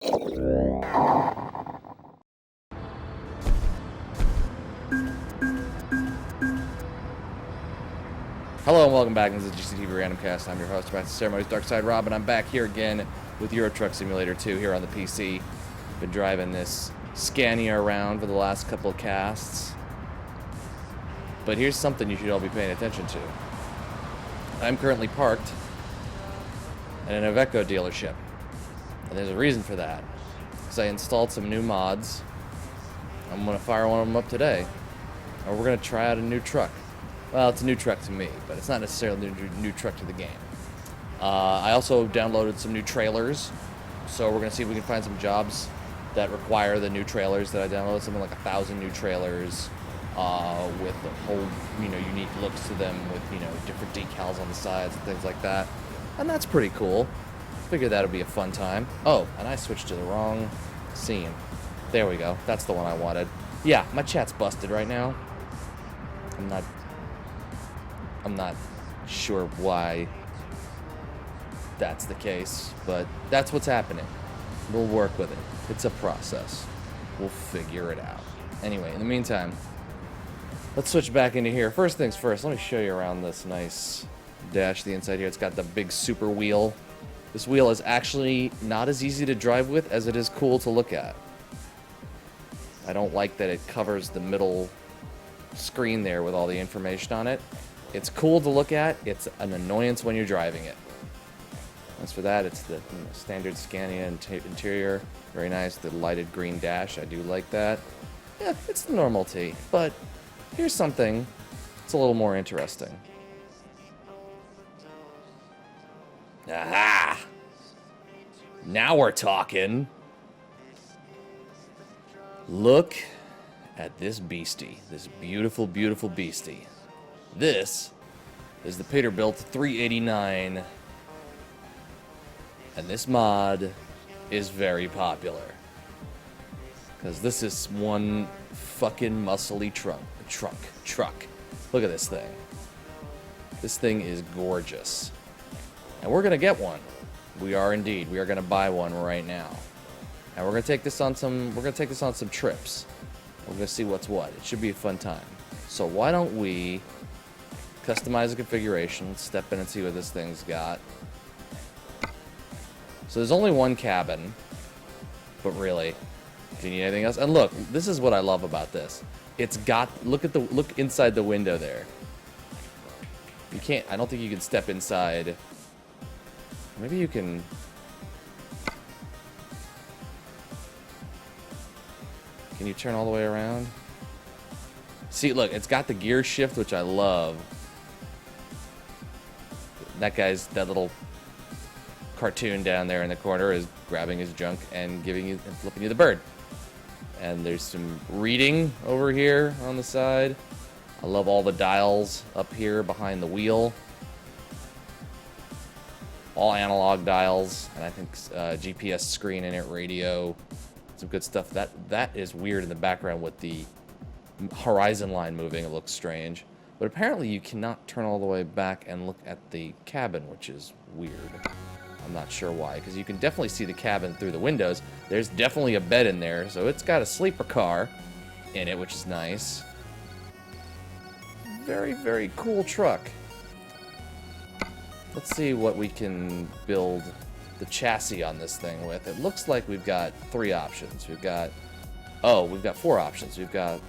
Hello and welcome back. This is GCTV Randomcast. I'm your host, Master Ceremonies Dark Side Rob, and I'm back here again with Euro Truck Simulator 2 here on the PC. Been driving this Scania around for the last couple of casts. But here's something you should all be paying attention to. I'm currently parked at an Iveco dealership. And there's a reason for that. Because I installed some new mods. I'm going to fire one of them up today. Or we're going to try out a new truck. Well, it's a new truck to me, but it's not necessarily a new truck to the game. I also downloaded some new trailers, so we're going to see if we can find some jobs that require the new trailers that I downloaded. Something like 1,000 new trailers with a whole, unique looks to them with, different decals on the sides and things like that. And that's pretty cool. Figured that would be a fun time. Oh, and I switched to the wrong scene. There we go. That's the one I wanted. Yeah, my chat's busted right now. I'm not sure why that's the case, but that's what's happening. We'll work with it. It's a process. We'll figure it out. Anyway, in the meantime, let's switch back into here. First things first, let me show you around this nice dash, the inside here. It's got the big super wheel. This wheel is actually not as easy to drive with as it is cool to look at. I don't like that it covers the middle screen there with all the information on it. It's cool to look at. It's an annoyance when you're driving it. As for that, it's the standard Scania interior. Very nice. The lighted green dash. I do like that. Yeah, it's the normal T. But here's something that's a little more interesting. Aha! Now we're talking. Look at this beastie. This beautiful, beautiful beastie. This is the Peterbilt 389, and this mod is very popular because this is one fucking muscly truck. Look at this thing. This thing is gorgeous, and we're gonna get one. We are indeed. We are gonna buy one right now, and we're gonna take this on some. We're gonna take this on some trips. We're gonna see what's what. It should be a fun time. So why don't we customize the configuration, step in and see what this thing's got. So there's only one cabin, but really, do you need anything else? And look, this is what I love about this. It's got, look inside the window there. You can't, I don't think you can step inside. Maybe you can. Can you turn all the way around? See, look, it's got the gear shift, which I love. That little cartoon down there in the corner is grabbing his junk and flipping you the bird. And there's some reading over here on the side. I love all the dials up here behind the wheel. All analog dials, and I think GPS screen in it, radio, some good stuff. That is weird in the background with the horizon line moving. It looks strange. But apparently you cannot turn all the way back and look at the cabin, which is weird. I'm not sure why, because you can definitely see the cabin through the windows. There's definitely a bed in there, so it's got a sleeper car in it, which is nice. Very, very cool truck. Let's see what we can build the chassis on this thing with. It looks like we've got 3 options. We've got 4 options. We've got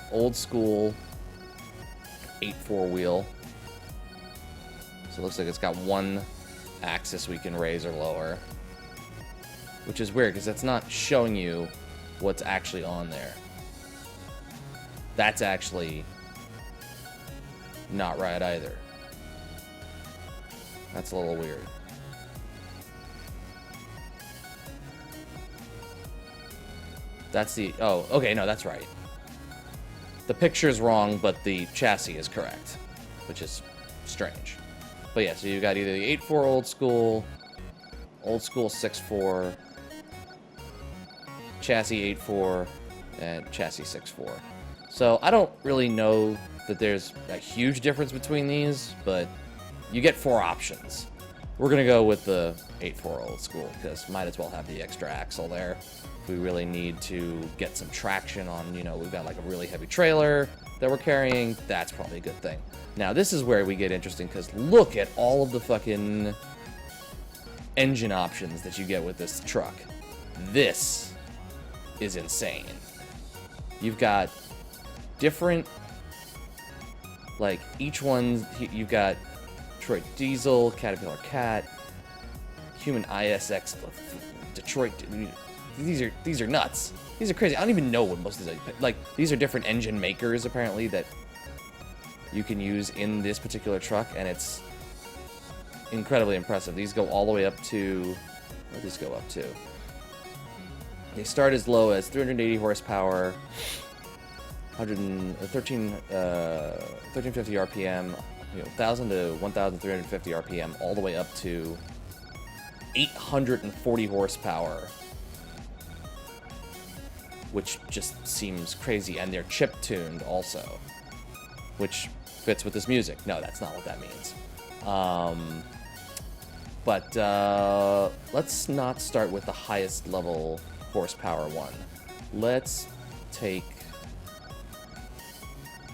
old school 8-4 wheel. So it looks like it's got one axis we can raise or lower, which is weird because that's not showing you what's actually on there. That's actually not right either. That's a little weird. That's the, oh, okay, no, that's right. The picture's wrong, but the chassis is correct, which is strange. But yeah, so you got either the 8.4 old school 6.4, chassis 8.4, and chassis 6.4. So I don't really know that there's a huge difference between these, but you get 4 options. We're gonna go with the 8.4 old school, because might as well have the extra axle there. We really need to get some traction on, you know, we've got like a really heavy trailer that we're carrying. That's probably a good thing. Now, this is where we get interesting, because look at all of the fucking engine options that you get with this truck. This is insane. You've got different, like, each one, you've got Detroit Diesel, Caterpillar Cat, Human ISX, Detroit. These are nuts. These are crazy. I don't even know what most of these are. Like, these are different engine makers, apparently, that you can use in this particular truck, and it's incredibly impressive. These go all the way up to... Where do these go up to? They start as low as 380 horsepower, 1350 RPM, 1,000 to 1,350 RPM, all the way up to 840 horsepower, which just seems crazy. And they're chip-tuned also, which fits with this music. No, that's not what that means. But let's not start with the highest level horsepower one. Let's take...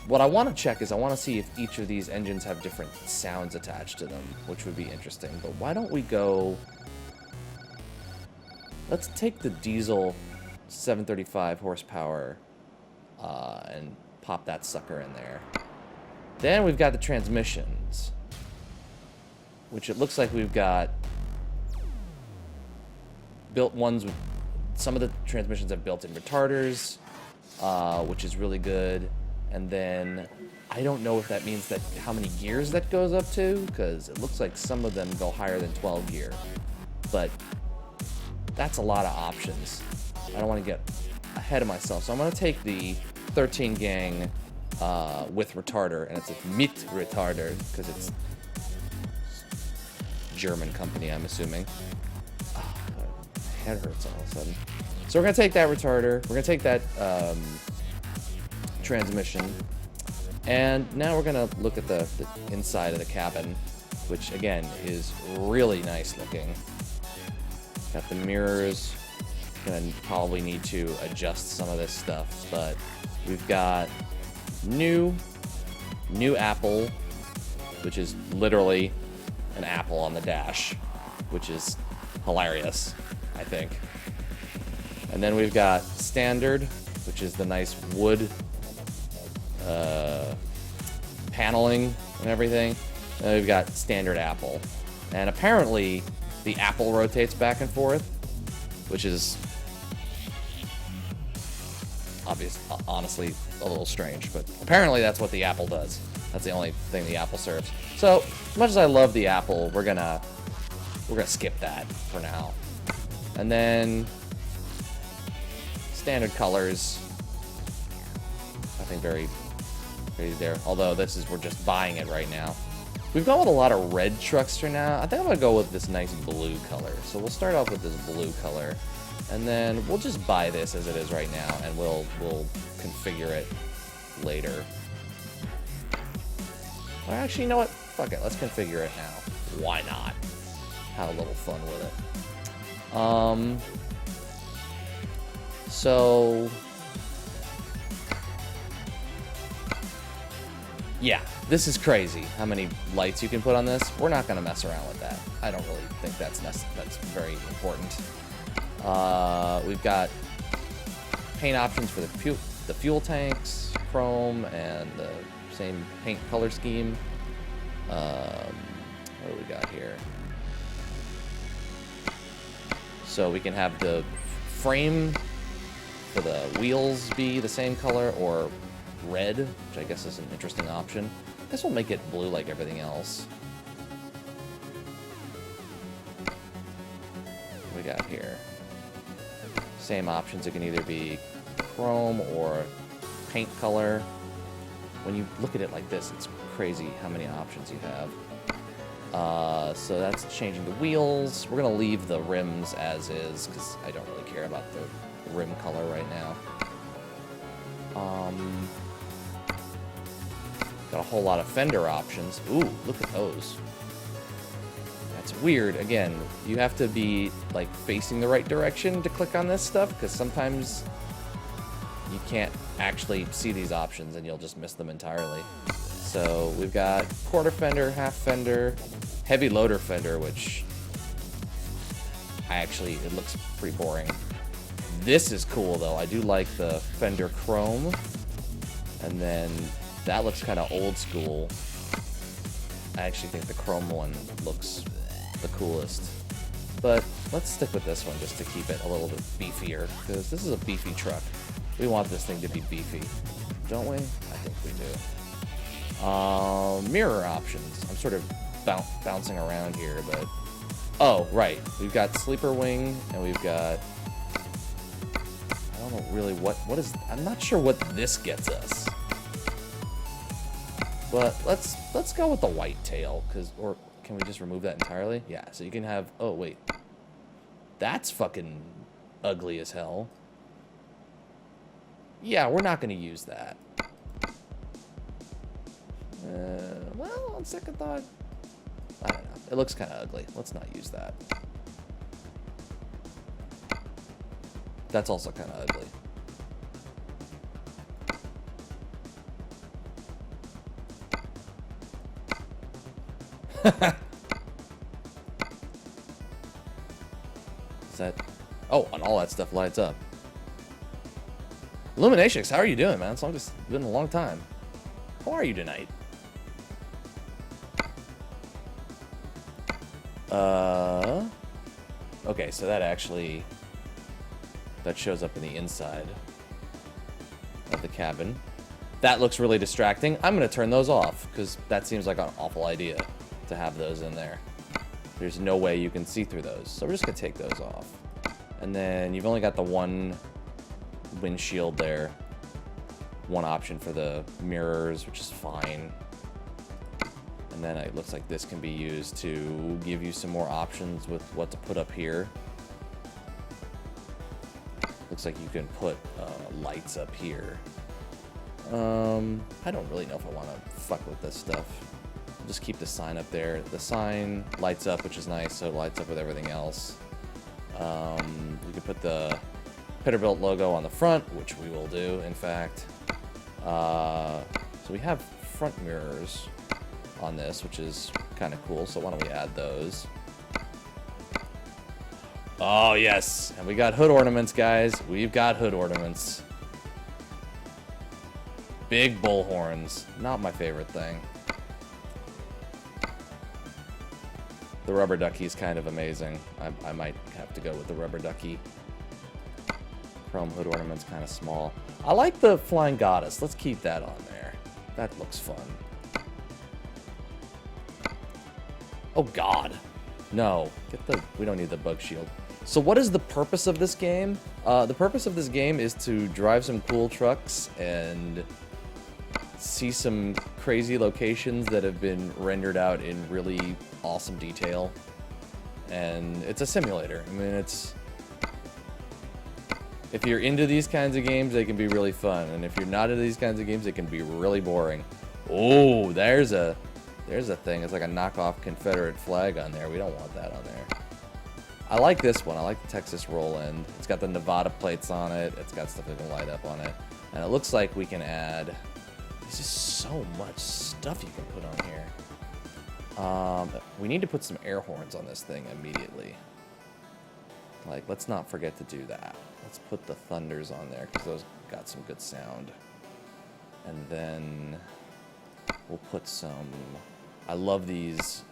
What I want to check is I want to see if each of these engines have different sounds attached to them, which would be interesting. But why don't we go... Let's take the diesel 735 horsepower and pop that sucker in there. Then we've got the transmissions, which it looks like we've got built ones with... Some of the transmissions have built-in retarders, which is really good. And then I don't know if that means that how many gears that goes up to, because it looks like some of them go higher than 12 gear. But that's a lot of options. I don't want to get ahead of myself, so I'm going to take the 13 gang with retarder, and it's a mit retarder because it's German company, I'm assuming. Oh, my head hurts all of a sudden. So we're going to take that retarder. We're going to take that transmission, and now we're going to look at the inside of the cabin, which again is really nice looking. Got the mirrors. Gonna probably need to adjust some of this stuff, but we've got new apple, which is literally an apple on the dash, which is hilarious, I think. And then we've got standard, which is the nice wood paneling and everything. And then we've got standard apple, and apparently the apple rotates back and forth, which is honestly a little strange, but apparently that's what the apple does. That's the only thing the apple serves. So as much as I love the apple, we're gonna skip that for now. And then standard colors, nothing very crazy there. Although we're just buying it right now. We've gone with a lot of red trucks for now. I think I'm gonna go with this nice blue color. So we'll start off with this blue color, and then we'll just buy this as it is right now, and we'll configure it later. Or actually, you know what? Fuck it. Let's configure it now. Why not? Have a little fun with it. So yeah, this is crazy how many lights you can put on this. We're not going to mess around with that. I don't really think that's very important. We've got paint options for the fuel tanks, chrome, and the same paint color scheme. What do we got here? So we can have the frame for the wheels be the same color, or red, which I guess is an interesting option. I guess we'll make it blue like everything else. What we got here? Same options. It can either be chrome or paint color. When you look at it like this, it's crazy how many options you have. So that's changing the wheels. We're gonna leave the rims as is because I don't really care about the rim color right now. Got a whole lot of fender options. Ooh, look at those. Got it's weird. Again, you have to be like facing the right direction to click on this stuff, because sometimes you can't actually see these options and you'll just miss them entirely. So we've got quarter fender, half fender, heavy loader fender, which it looks pretty boring. This is cool though. I do like the fender chrome, and then that looks kind of old school. I actually think the chrome one looks the coolest. But let's stick with this one just to keep it a little bit beefier, because this is a beefy truck. We want this thing to be beefy, don't we? I think we do. Mirror options. I'm sort of bouncing around here, but... Oh, right. We've got sleeper wing, and we've got... I don't know really what is... I'm not sure what this gets us. But let's go with the white tail, or can we just remove that entirely? Yeah, so you can have... Oh, wait. That's fucking ugly as hell. Yeah, we're not going to use that. Well, on second thought, I don't know. It looks kind of ugly. Let's not use that. That's also kind of ugly. Is that... Oh, and all that stuff lights up. Illuminations, how are you doing, man? It's been a long time. How are you tonight? Okay, so that shows up in the inside of the cabin. That looks really distracting. I'm gonna turn those off, because that seems like an awful idea to have those in there. There's no way you can see through those, so we're just gonna take those off. And then you've only got the one windshield there. One option for the mirrors, which is fine. And then it looks like this can be used to give you some more options with what to put up here. Looks like you can put lights up here. I don't really know if I want to fuck with this stuff. I'll just keep the sign up there. The sign lights up, which is nice, so it lights up with everything else. You can put the Peterbilt logo on the front, which we will do, in fact. So we have front mirrors on this, which is kind of cool, so why don't we add those? Oh, yes, and we got hood ornaments, guys. We've got hood ornaments. Big bull horns. Not my favorite thing. The rubber ducky is kind of amazing. I might have to go with the rubber ducky. Chrome hood ornament's kind of small. I like the flying goddess. Let's keep that on there. That looks fun. Oh, God. No. We don't need the bug shield. So what is the purpose of this game? The purpose of this game is to drive some cool trucks and see some crazy locations that have been rendered out in really awesome detail. And it's a simulator. I mean, if you're into these kinds of games, they can be really fun. And if you're not into these kinds of games, they can be really boring. Oh, there's a thing. It's like a knockoff Confederate flag on there. We don't want that on there. I like this one. I like the Texas roll end. It's got the Nevada plates on it. It's got stuff that can light up on it. And it looks like we can add... There's just so much stuff you can put on here. We need to put some air horns on this thing immediately. Like, let's not forget to do that. Let's put the thunders on there, because those got some good sound. And then we'll put some... I love these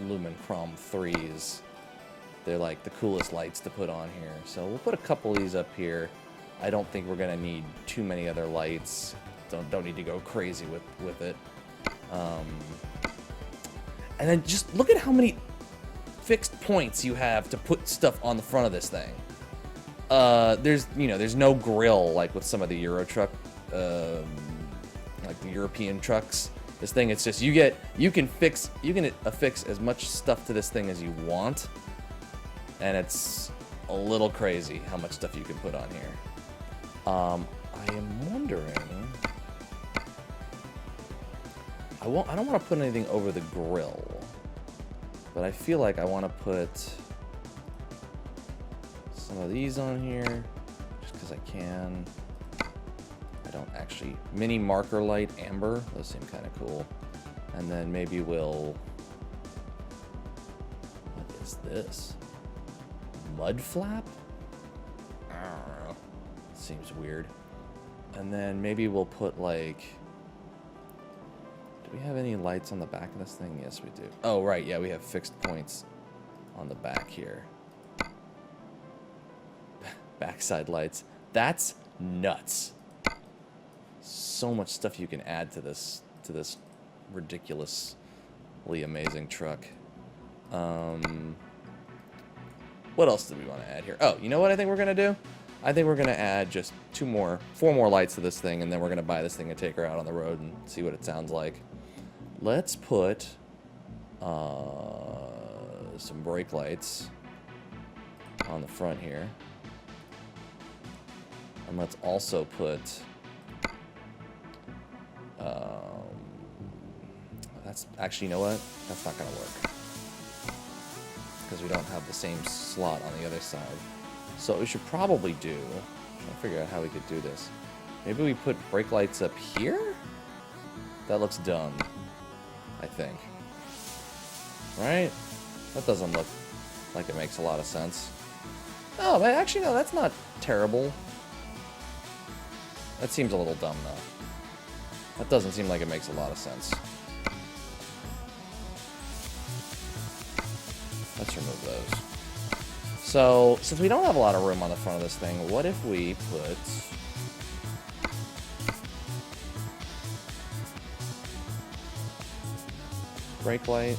Lumen Chrome 3s. They're like the coolest lights to put on here. So we'll put a couple of these up here. I don't think we're going to need too many other lights. Don't need to go crazy with it. And then just look at how many fixed points you have to put stuff on the front of this thing. There's no grill like with some of the Euro truck, like the European trucks. This thing, it's just you can affix as much stuff to this thing as you want, and it's a little crazy how much stuff you can put on here. I am wondering. I don't want to put anything over the grill. But I feel like I want to put some of these on here just because I can. I don't actually. Mini marker light amber. Those seem kind of cool. And then maybe we'll. What is this? Mud flap? I don't know. Seems weird. And then maybe we'll put like. Do we have any lights on the back of this thing? Yes, we do. Oh, right. Yeah, we have fixed points on the back here. Backside lights. That's nuts. So much stuff you can add to this ridiculously amazing truck. What else do we want to add here? Oh, you know what I think we're gonna do? I think we're gonna add just 4 more lights to this thing, and then we're gonna buy this thing and take her out on the road and see what it sounds like. Let's put some brake lights on the front here. And let's also put that's actually, you know what? That's not gonna work because we don't have the same slot on the other side. So what we should probably do, I'm trying to figure out how we could do this. Maybe we put brake lights up here? That looks dumb, I think. Right? That doesn't look like it makes a lot of sense. Oh, but actually, no, that's not terrible. That seems a little dumb, though. That doesn't seem like it makes a lot of sense. Let's remove those. So, since we don't have a lot of room on the front of this thing, what if we put... brake light,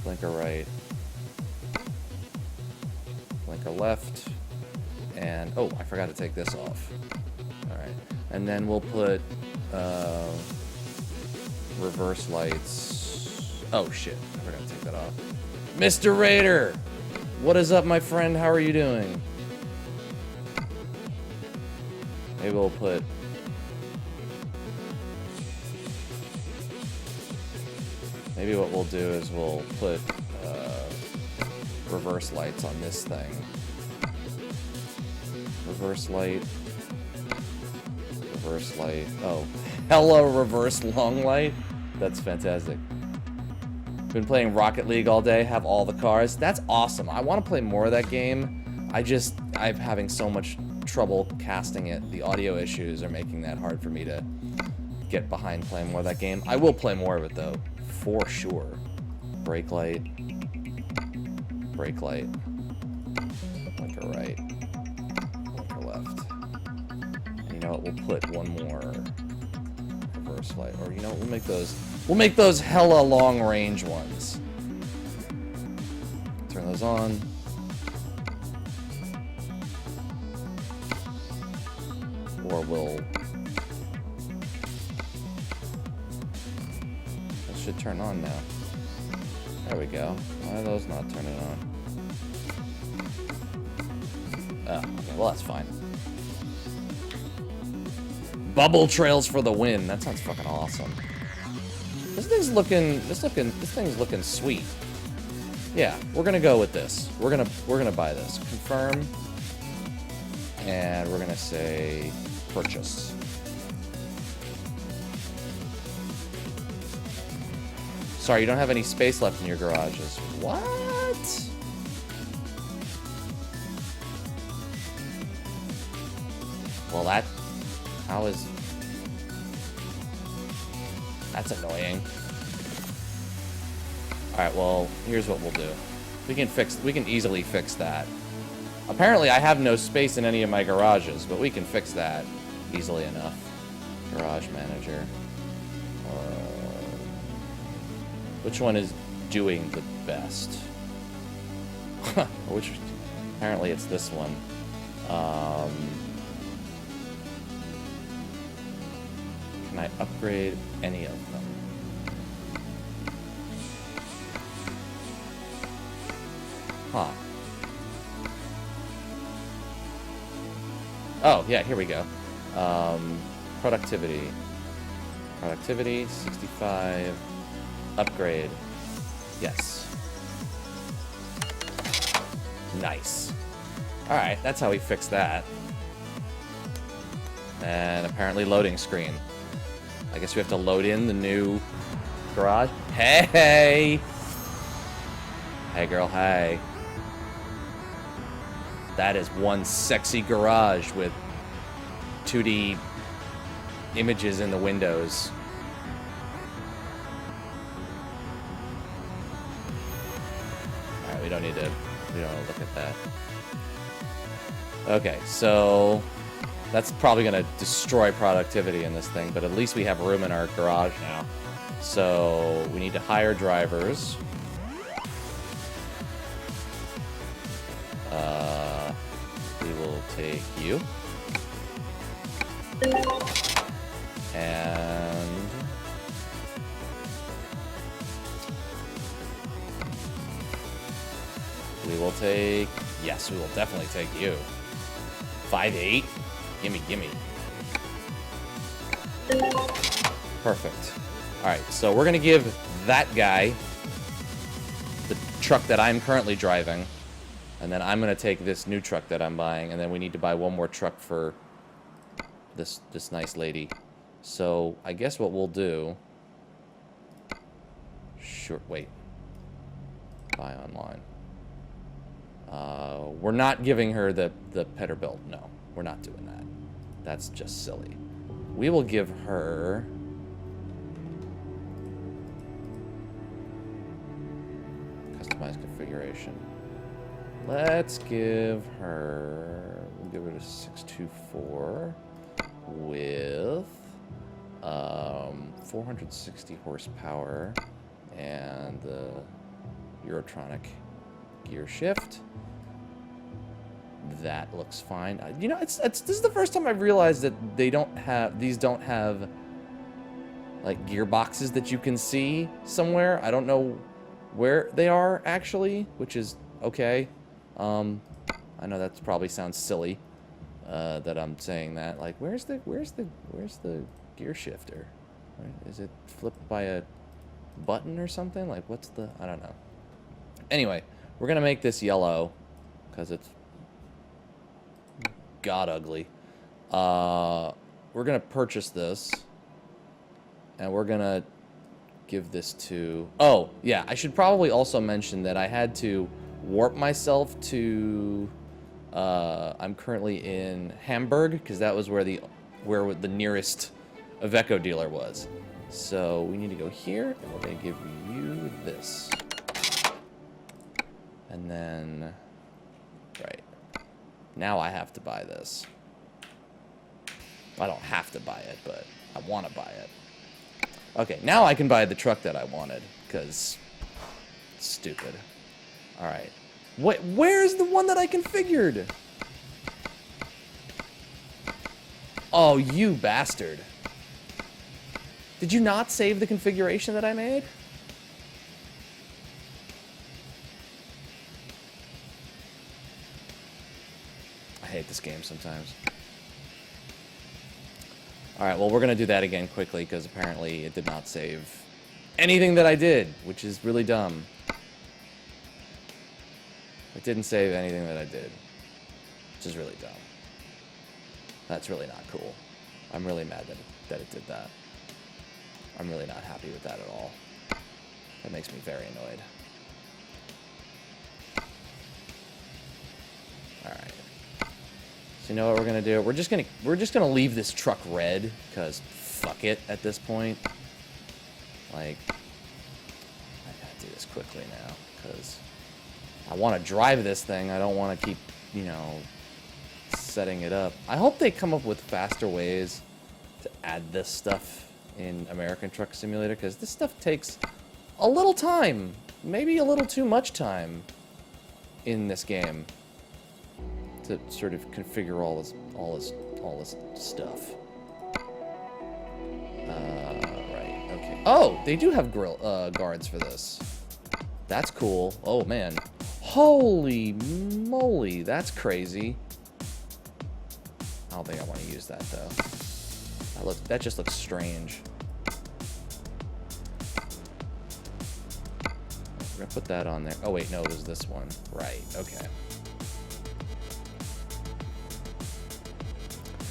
blinker right, blinker left, and oh, I forgot to take this off. All right, and then we'll put reverse lights. Oh shit, I forgot to take that off. Mr. Raider, what is up, my friend? How are you doing? Maybe we'll put... Maybe what we'll do is we'll put reverse lights on this thing. Reverse light. Reverse light. Oh, hello, reverse long light. That's fantastic. Been playing Rocket League all day, have all the cars. That's awesome. I want to play more of that game. I'm having so much trouble casting it. The audio issues are making that hard for me to get behind playing more of that game. I will play more of it, though. For sure. Brake light. Brake light. Blinker right. Blinker left. And you know what? We'll put one more reverse light. Or you know what? We'll make those hella long range ones. Turn those on. Or we'll... should turn on now. There we go. Why are those not turning on? Oh, okay, well that's fine. Bubble trails for the win. That sounds fucking awesome. This thing's looking sweet. Yeah, we're gonna go with this. We're gonna buy this. Confirm. And we're gonna say purchase. Sorry, you don't have any space left in your garages. What? Well, that's annoying. Alright, well, here's what we'll do. We can easily fix that. Apparently, I have no space in any of my garages, but we can fix that easily enough. Garage manager. Which one is doing the best? Which, apparently it's this one. Can I upgrade any of them? Huh. Oh, yeah, here we go. Productivity. Productivity, 65. Upgrade. Yes. Nice. Alright, that's how we fix that. And apparently loading screen. I guess we have to load in the new garage. Hey! Hey, girl, hey. That is one sexy garage with 2D images in the windows. Alright, we don't need to look at that. Okay, so that's probably going to destroy productivity in this thing, but at least we have room in our garage now. So we need to hire drivers. We will take you. And we will take... Yes, we will definitely take you. 5'8"? Gimme, gimme. Perfect. Alright, so we're gonna give that guy the truck that I'm currently driving. And then I'm gonna take this new truck that I'm buying, and then we need to buy one more truck for this nice lady. So I guess what we'll do... Sure, wait. Buy online. We're not giving her the Peterbilt. No, we're not doing that. That's just silly. We will give her... Customized configuration. Let's give her... We'll give it a 624 with 460 horsepower and the Eurotronic gear shift. That looks fine. You know, this is the first time I've realized that these don't have like gearboxes that you can see somewhere. I don't know where they are actually, which is okay. I know that probably sounds silly that I'm saying that. Like, where's the gear shifter? Is it flipped by a button or something? Like, what's the... I don't know. Anyway, we're gonna make this yellow because it's god ugly. We're gonna purchase this, and we're gonna give this to... Oh, yeah, I should probably also mention that I had to warp myself to... I'm currently in Hamburg, because that was where the nearest Iveco dealer was. So we need to go here, and we're going to give you this. And then... Right. Now I have to buy this. I don't have to buy it, but I want to buy it. Okay, now I can buy the truck that I wanted, because... Stupid. Alright. Where's the one that I configured? Oh, you bastard. Did you not save the configuration that I made? I hate this game sometimes. Alright, well, we're going to do that again quickly, because apparently it did not save anything that I did, which is really dumb. It didn't save anything that I did, which is really dumb. That's really not cool. I'm really mad that it did that. I'm really not happy with that at all. That makes me very annoyed. Alright. So you know what we're gonna do? We're just gonna leave this truck red, because fuck it at this point. Like, I gotta do this quickly now, because I want to drive this thing. I don't want to keep, you know, setting it up. I hope they come up with faster ways to add this stuff in American Truck Simulator, because this stuff takes a little time, maybe a little too much time in this game to sort of configure all this stuff. Right. Okay. Oh, they do have grill guards for this. That's cool. Oh man. Holy moly, that's crazy. I don't think I want to use that though. That just looks strange. We're gonna put that on there. Oh wait, no, it was this one. Right, okay.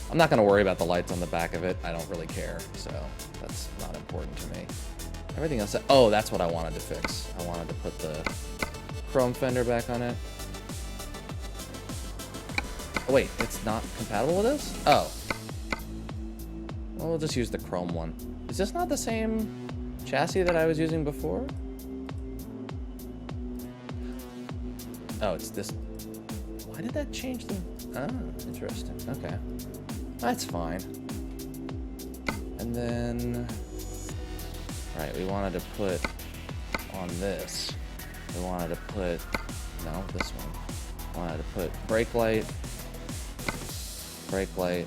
I'm not gonna worry about the lights on the back of it. I don't really care, so that's not important to me. Everything else, oh, that's what I wanted to fix. I wanted to put the chrome fender back on it. Oh wait, it's not compatible with this? Oh. Well, we'll just use the chrome one. Is this not the same chassis that I was using before? Oh, it's this. Why did that change the... Ah, interesting. Okay. That's fine. And then... Right, we wanted to put on this. We wanted to put... No, this one. Wanted to put brake light. Brake light.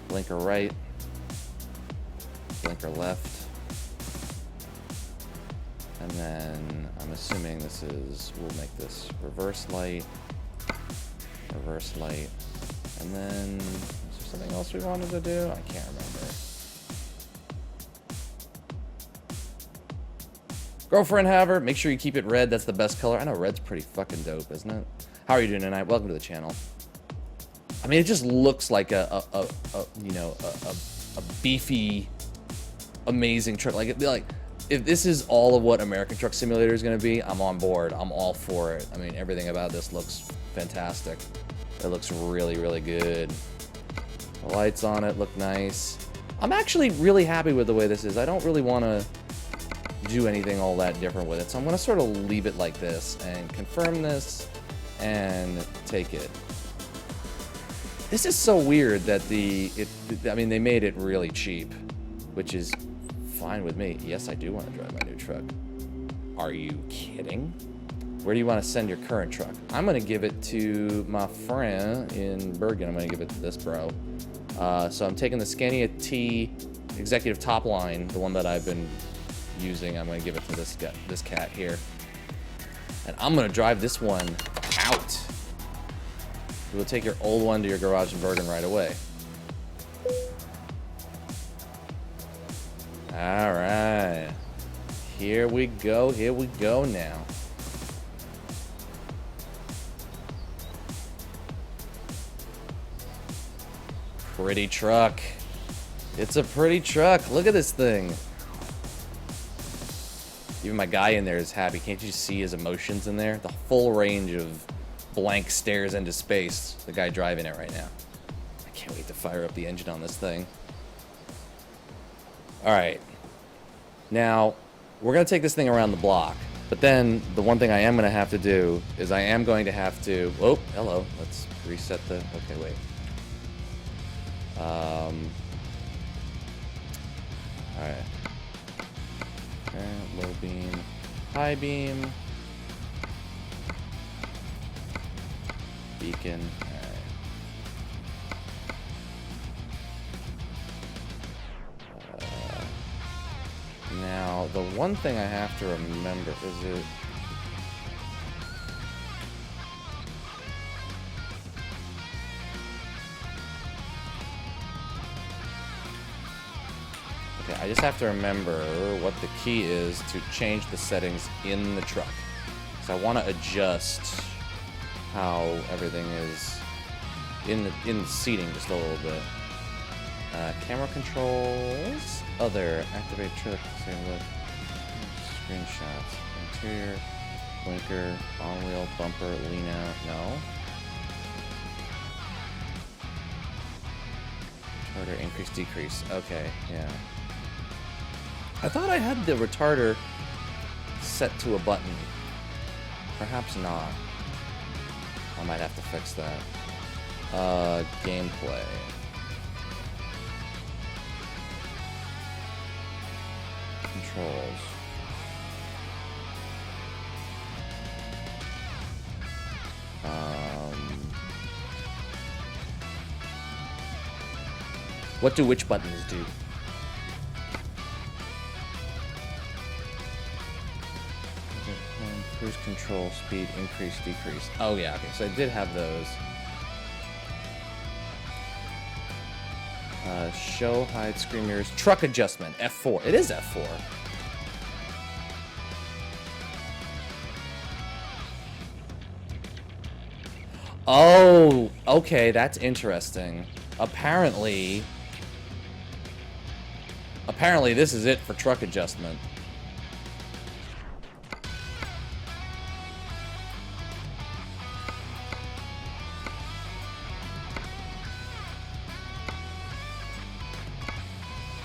Blinker right. Blinker left. And then I'm assuming this is, we'll make this reverse light. Reverse light. And then, is there something else we wanted to do? I can't remember. Girlfriend, however, make sure you keep it red. That's the best color. I know red's pretty fucking dope, isn't it? How are you doing tonight? Welcome to the channel. I mean, it just looks like a beefy, amazing truck. Like if this is all of what American Truck Simulator is going to be, I'm on board. I'm all for it. I mean, everything about this looks fantastic. It looks really, really good. The lights on it look nice. I'm actually really happy with the way this is. I don't really want to do anything all that different with it, so I'm going to sort of leave it like this and confirm this and take it. This is so weird that I mean, they made it really cheap, which is fine with me. Yes, I do want to drive my new truck. Are you kidding? Where do you want to send your current truck? I'm going to give it to my friend in Bergen. I'm going to give it to this bro. So I'm taking the Scania T executive top line, the one that I've been using. I'm going to give it to this guy, this cat here. And I'm going to drive this one out. We'll take your old one to your garage in Bergen right away. All right. Here we go. Here we go now. Pretty truck. It's a pretty truck. Look at this thing. Even my guy in there is happy. Can't you see his emotions in there? The full range of blank stares into space. The guy driving it right now. I can't wait to fire up the engine on this thing. All right. Now, we're going to take this thing around the block. But then, the one thing I am going to have to do is I am going to have to... Oh, hello. Let's reset the... Okay, wait. All right. Okay, low beam, high beam, beacon. All right. Now, the one thing I have to remember is it. Okay, I just have to remember what the key is to change the settings in the truck. So I want to adjust how everything is in the seating just a little bit. Camera controls, other, activate truck, say look, screenshots, interior, blinker, on wheel, bumper, lean out, no. Retarder, increase, decrease, okay, yeah. I thought I had the retarder set to a button. Perhaps not. I might have to fix that. Gameplay. Controls. What do which buttons do? Cruise control, speed, increase, decrease. Oh yeah, okay, so I did have those. Show, hide, screen mirrors. Truck adjustment, F4. It is F4. Oh, okay, that's interesting. Apparently this is it for truck adjustment.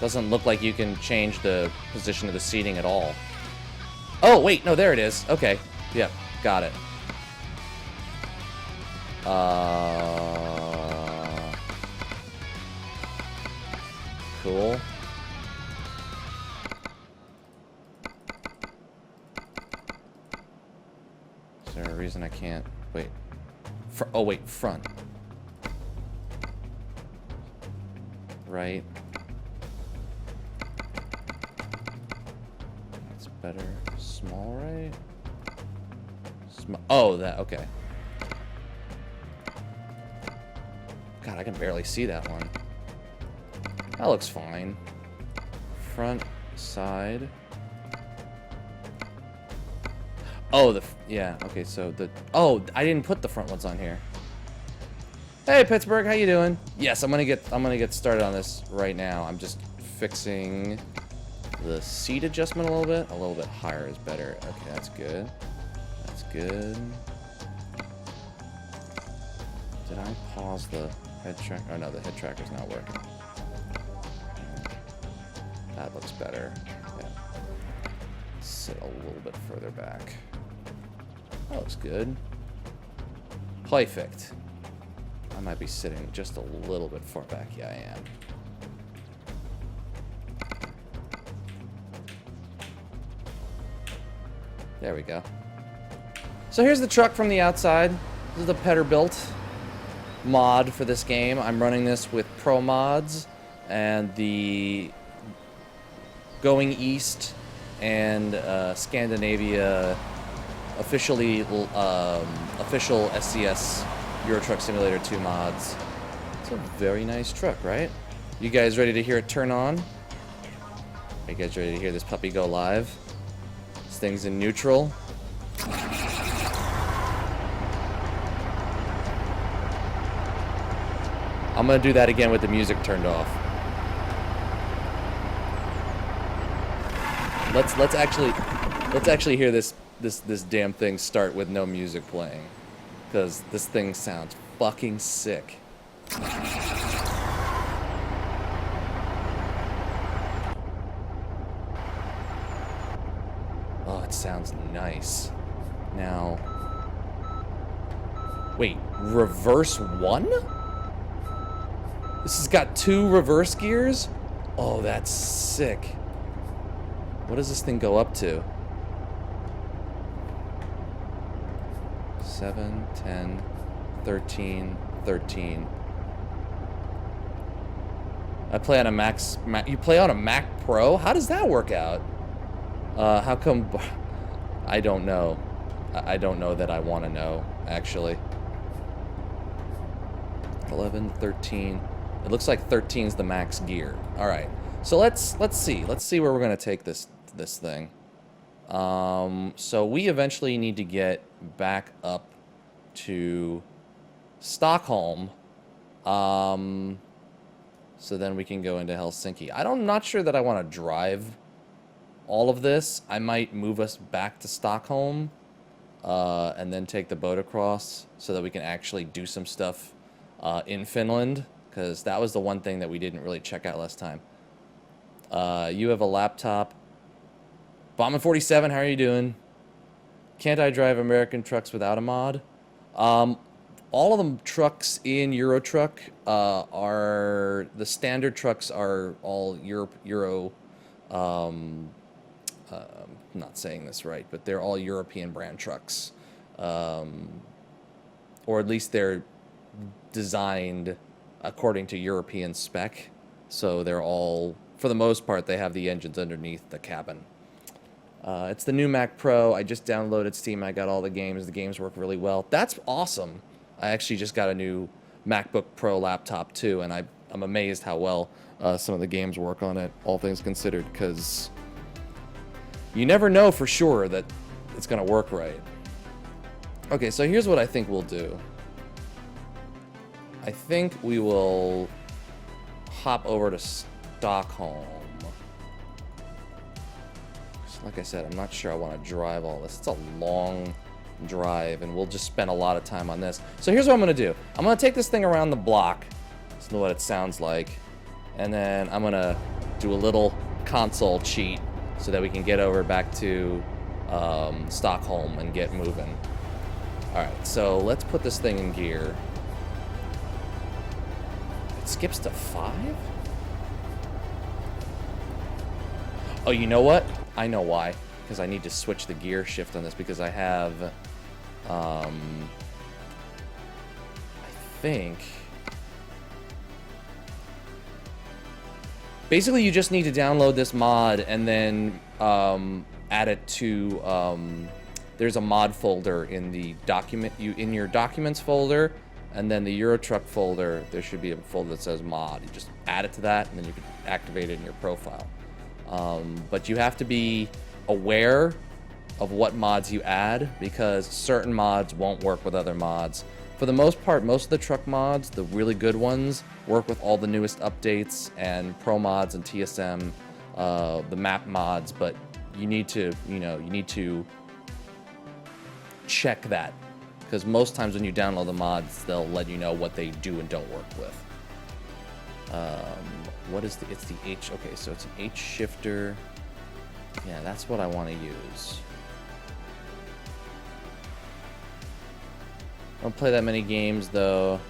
Doesn't look like you can change the position of the seating at all. Oh, wait, no, there it is. Okay, yep, got it. Cool. Is there a reason I can't? Wait. Oh, wait, front. Right. That's better. Small right? Oh, that, okay. God, I can barely see that one. That looks fine. Front, side. Oh, yeah, okay, so oh, I didn't put the front ones on here. Hey, Pittsburgh, how you doing? Yes, I'm gonna get started on this right now. I'm just fixing the seat adjustment a little bit higher is better. Okay, that's good. That's good. Did I pause the head track? Oh no, the head tracker's not working. That looks better. Yeah. Sit a little bit further back. That looks good. Perfect. I might be sitting just a little bit far back. Yeah, I am. There we go. So here's the truck from the outside. This is the Peterbilt mod for this game. I'm running this with Promods and the Going East and Scandinavia official SCS Euro Truck Simulator 2 mods. It's a very nice truck, right? You guys ready to hear it turn on? Are you guys ready to hear this puppy go live? This thing's in neutral. I'm gonna do that again with the music turned off. Let's actually hear this damn thing start with no music playing, because this thing sounds fucking sick. Oh, it sounds nice. Now, wait, reverse one? This has got 2 reverse gears? Oh, that's sick. What does this thing go up to? 7, 10, 13, 13. I play on a you play on a Mac Pro? How does that work out? How come? I don't know. I don't know that I want to know, actually. 11, 13. It looks like 13 is the max gear. All right. So let's see. Let's see where we're going to take this thing. So we eventually need to get back up to Stockholm. So then we can go into Helsinki. I'm not sure that I want to drive all of this. I might move us back to Stockholm and then take the boat across so that we can actually do some stuff in Finland, because that was the one thing that we didn't really check out last time. You have a laptop. Bombin47, how are you doing? Can't I drive American trucks without a mod? All of the trucks in Euro Truck are... The standard trucks are all Euro... I'm not saying this right, but they're all European brand trucks. Or at least they're designed according to European spec. So they're all... For the most part, they have the engines underneath the cabin. It's the new Mac Pro. I just downloaded Steam. I got all the games. The games work really well. That's awesome. I actually just got a new MacBook Pro laptop too, and I'm amazed how well some of the games work on it, all things considered, because you never know for sure that it's going to work right. Okay, so here's what I think we'll do. I think we will hop over to Stockholm. Like I said, I'm not sure I want to drive all this. It's a long drive, and we'll just spend a lot of time on this. So here's what I'm going to do. I'm going to take this thing around the block. Let's know what it sounds like. And then I'm going to do a little console cheat so that we can get over back to Stockholm and get moving. Alright, so let's put this thing in gear. It skips to 5? Oh, you know what? I know why. Because I need to switch the gear shift on this because I have, I think... Basically, you just need to download this mod and then add it to, there's a mod folder in the in your documents folder, and then the Eurotruck folder, there should be a folder that says mod. You just add it to that, and then you can activate it in your profile. But you have to be aware of what mods you add, because certain mods won't work with other mods. For the most part, most of the truck mods, the really good ones, work with all the newest updates and Promods and TSM, the map mods, but you need to, you need to check that, because most times when you download the mods, they'll let you know what they do and don't work with. What is it's the H, okay, so it's an H shifter. Yeah, that's what I want to use. I don't play that many games, though.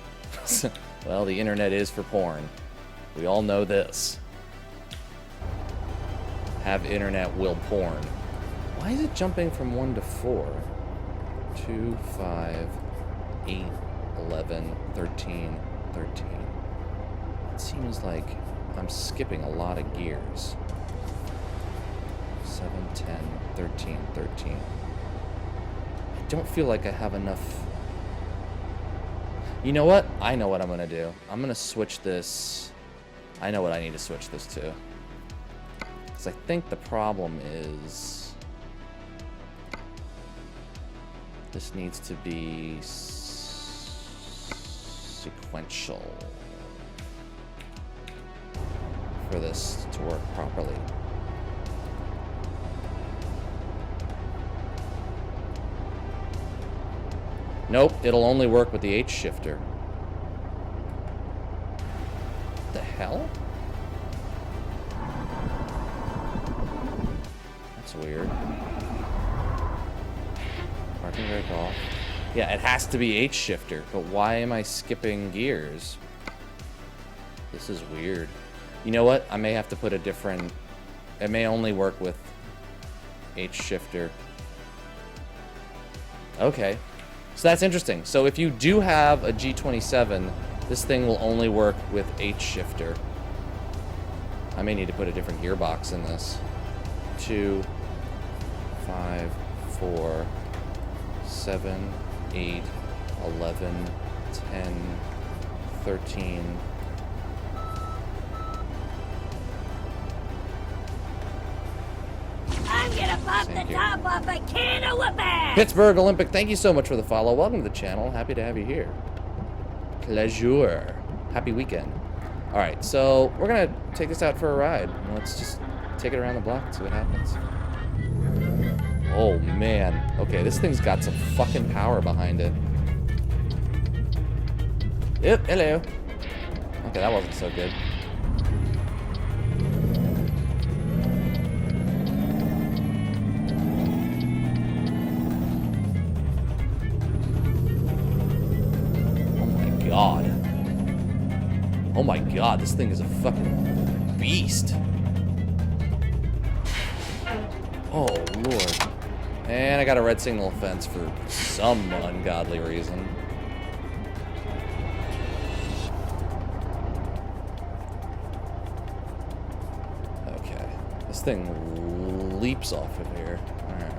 Well, the internet is for porn. We all know this. Have internet will porn. Why is it jumping from 1 to 4? 2, 5, 8, 11, 13, 13. It seems like I'm skipping a lot of gears. 7, 10, 13, 13. I don't feel like I have enough... You know what? I know what I'm going to do. I'm going to switch this. I know what I need to switch this to. Because I think the problem is... This needs to be... sequential. For this to work properly. Nope, it'll only work with the H shifter. What the hell? That's weird. Parking brake off. Yeah, it has to be H shifter, but why am I skipping gears? This is weird. You know what? I may have to put a different... It may only work with H shifter. Okay. So that's interesting. So if you do have a G27, this thing will only work with H shifter. I may need to put a different gearbox in this. 2, 5, 4, 7, 8, 11, 10, 13. I'm gonna pop the top off a can of whoopin'! Pittsburgh Olympic, thank you so much for the follow. Welcome to the channel. Happy to have you here. Pleasure. Happy weekend. Alright, so we're gonna take this out for a ride. Let's just take it around the block and see what happens. Oh, man. Okay, this thing's got some fucking power behind it. Yep, hello. Okay, that wasn't so good. God. Oh my god, this thing is a fucking beast. Oh lord. And I got a red signal offense for some ungodly reason. Okay. This thing leaps off of here. Alright.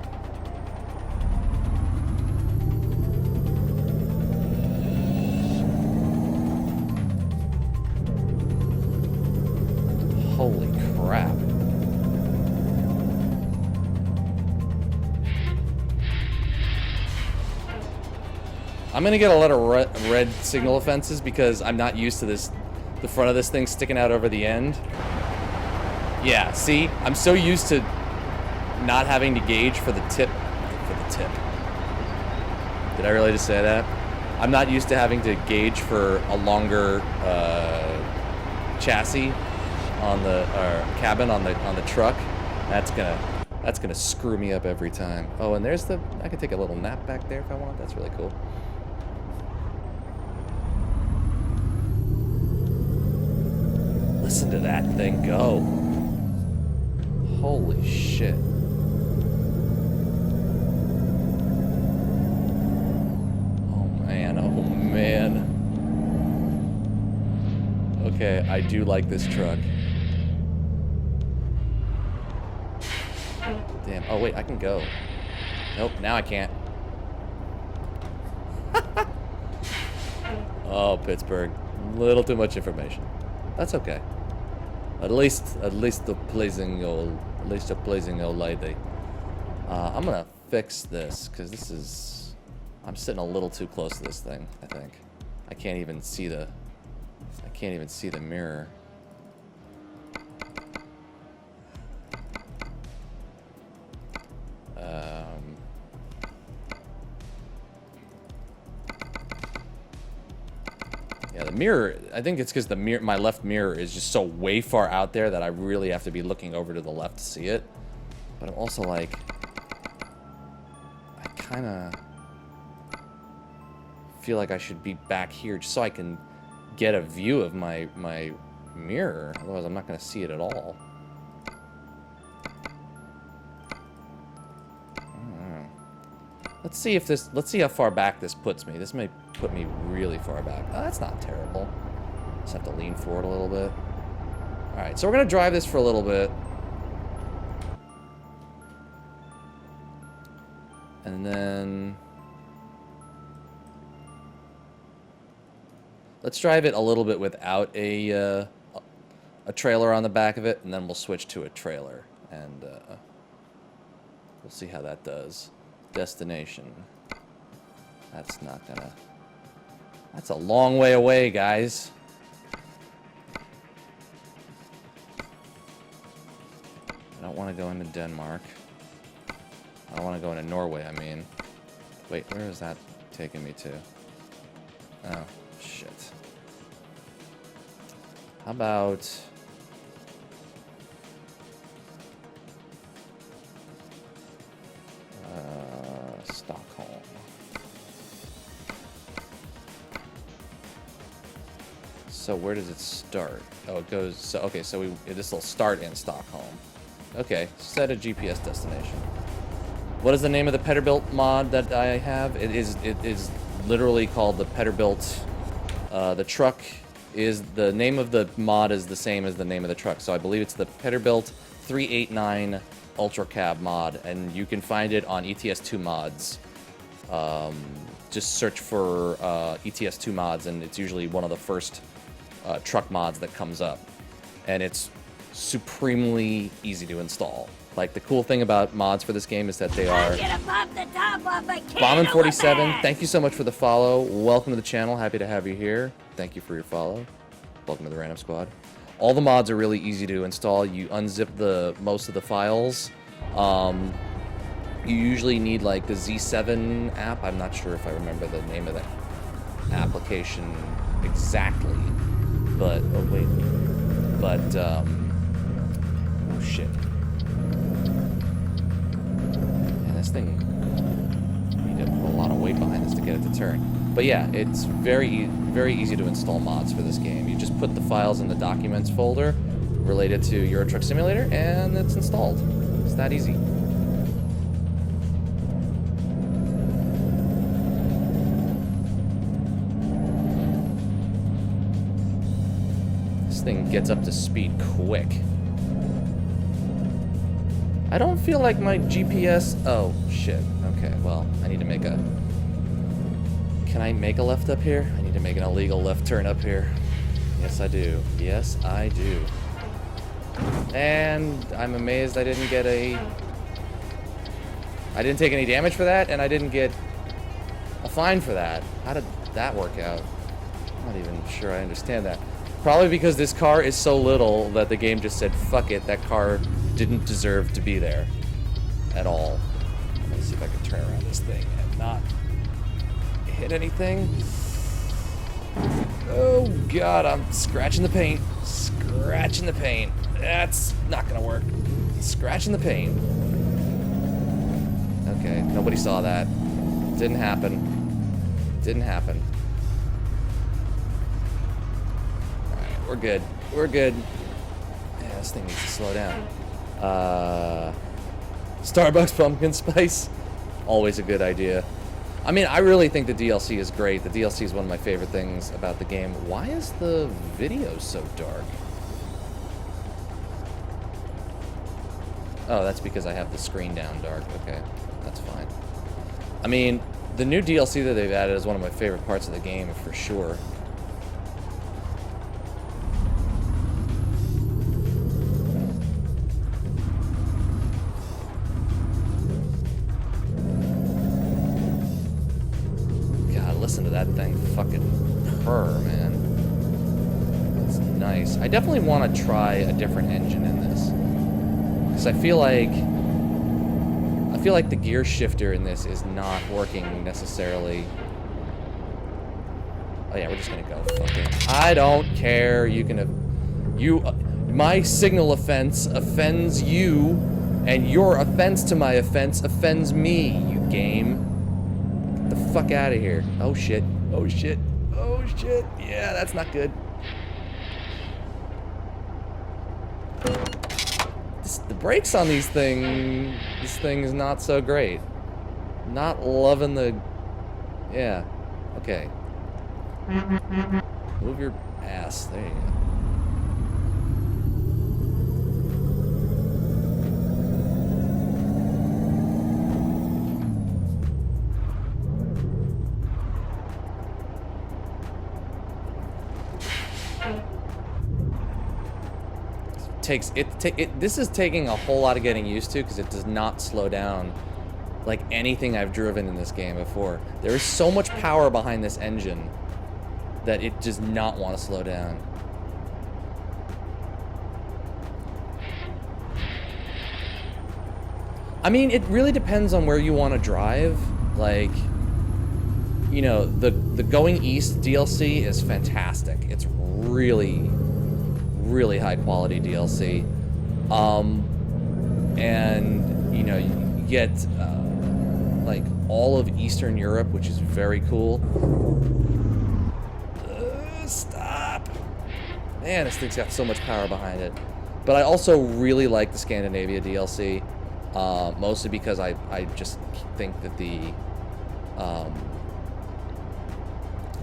I'm gonna get a lot of red signal offenses because I'm not used to this, the front of this thing sticking out over the end. Yeah, see? I'm so used to not having to gauge for the tip. Did I really just say that? I'm not used to having to gauge for a longer chassis on the cabin on the truck. That's gonna screw me up every time. Oh, and there's the. I can take a little nap back there if I want. That's really cool. Listen to that thing go. Holy shit. Oh man. Okay, I do like this truck. Damn. Oh wait, I can go. Nope, now I can't. Oh, Pittsburgh. A little too much information. That's okay. At least the pleasing old lady. I'm gonna fix this because this is. I'm sitting a little too close to this thing, I think. I can't even see the mirror. Yeah, the mirror, I think it's because my left mirror is just so way far out there that I really have to be looking over to the left to see it. But I'm also like, I kind of feel like I should be back here just so I can get a view of my mirror. Otherwise, I'm not going to see it at all. Let's see how far back this puts me. This may put me really far back. Oh, that's not terrible. Just have to lean forward a little bit. All right, so we're going to drive this for a little bit. And then let's drive it a little bit without a trailer on the back of it, and then we'll switch to a trailer, and we'll see how that does. Destination. That's not gonna. That's a long way away, guys. I don't want to go into Denmark. I don't want to go into Norway, I mean. Wait, where is that taking me to? Oh, shit. How about... Stockholm. So where does it start? Oh, it goes... So, okay, so this will start in Stockholm. Okay, set a GPS destination. What is the name of the Peterbilt mod that I have? It is literally called the Peterbilt. The truck is... The name of the mod is the same as the name of the truck. So I believe it's the Peterbilt 389 Ultra Cab mod, and you can find it on ETS2 mods. Just search for ETS2 mods, and it's usually one of the first truck mods that comes up. And it's supremely easy to install. Like, the cool thing about mods for this game is that they are... Bombin47, thank you so much for the follow. Welcome to the channel. Happy to have you here. Thank you for your follow. Welcome to the Random Squad. All the mods are really easy to install. You unzip most of the files. You usually need like the Z7 app. I'm not sure if I remember the name of that application exactly. But, oh wait. But, oh shit. Man, this thing, I need to put a lot of weight behind this to get it to turn. But yeah, it's very easy to install mods for this game. You just put the files in the documents folder related to Euro Truck Simulator, and it's installed. It's that easy. This thing gets up to speed quick. I don't feel like my GPS... Oh, shit. Okay, well, I need to make a... Can I make a left up here? I need to make an illegal left turn up here. Yes, I do. Yes, I do. And I'm amazed I didn't get a... I didn't take any damage for that, and I didn't get a fine for that. How did that work out? I'm not even sure I understand that. Probably because this car is so little that the game just said, fuck it, that car didn't deserve to be there at all. Let's see if I can turn around this thing and not hit anything. Oh god, I'm scratching the paint. Scratching the paint. That's not gonna work. Scratching the paint. Okay, nobody saw that. Didn't happen. Didn't happen. Alright, we're good. We're good. Yeah, this thing needs to slow down. Starbucks pumpkin spice. Always a good idea. I mean, I really think the DLC is great. The DLC is one of my favorite things about the game. Why is the video so dark? Oh, that's because I have the screen down dark. Okay, that's fine. I mean, the new DLC that they've added is one of my favorite parts of the game, for sure. Listen to that thing fucking purr, man. It's nice. I definitely want to try a different engine in this, because I feel like the gear shifter in this is not working necessarily. Oh yeah, we're just gonna go fucking. I don't care. You can my signal offense offends you, and your offense to my offense offends me. You game. The fuck out of here. Oh shit. Oh shit. Oh shit. Yeah, that's not good. The brakes on this thing is not so great. Not loving the... Yeah. Okay. Move your ass. There you go. This is taking a whole lot of getting used to, because it does not slow down like anything I've driven in this game before. There is so much power behind this engine that it does not want to slow down. I mean, it really depends on where you want to drive. Like, you know, the Going East DLC is fantastic. It's really high quality DLC, and you know, you get like all of Eastern Europe, which is very cool. Stop, man, this thing's got so much power behind it. But I also really like the Scandinavia DLC, mostly because I just think that the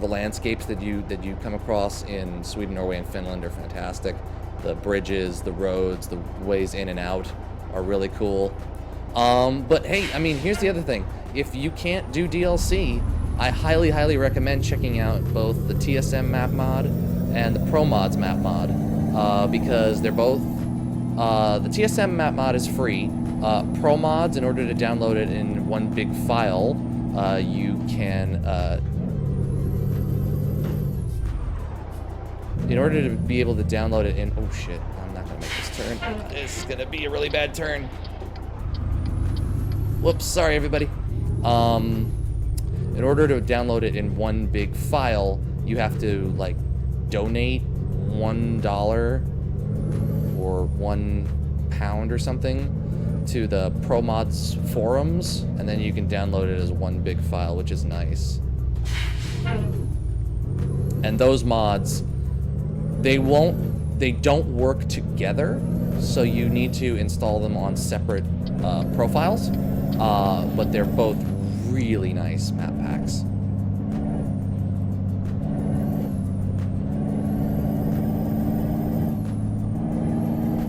landscapes that you come across in Sweden, Norway, and Finland are fantastic. The bridges, the roads, the ways in and out are really cool. But hey, I mean, here's the other thing. If you can't do DLC, I highly recommend checking out both the TSM map mod and the Promods map mod, because they're both... the TSM map mod is free. Promods, in order to download it in one big file, you can... in order to be able to download it in... Oh shit, I'm not gonna make this turn. This is gonna be a really bad turn. Whoops, sorry everybody. In order to download it in one big file, you have to, like, donate $1 or £1 or something to the Promods forums, and then you can download it as one big file, which is nice. And those mods... They don't work together, so you need to install them on separate profiles, but they're both really nice map packs.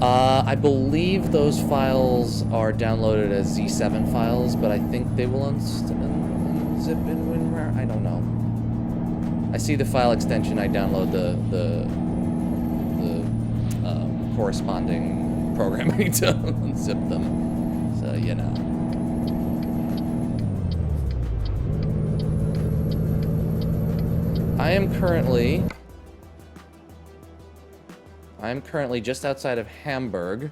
I believe those files are downloaded as Z7 files, but I think they will unzip in WinRAR. I don't know. I see the file extension, I download the corresponding programming to unzip them. So, you know. am currently just outside of Hamburg,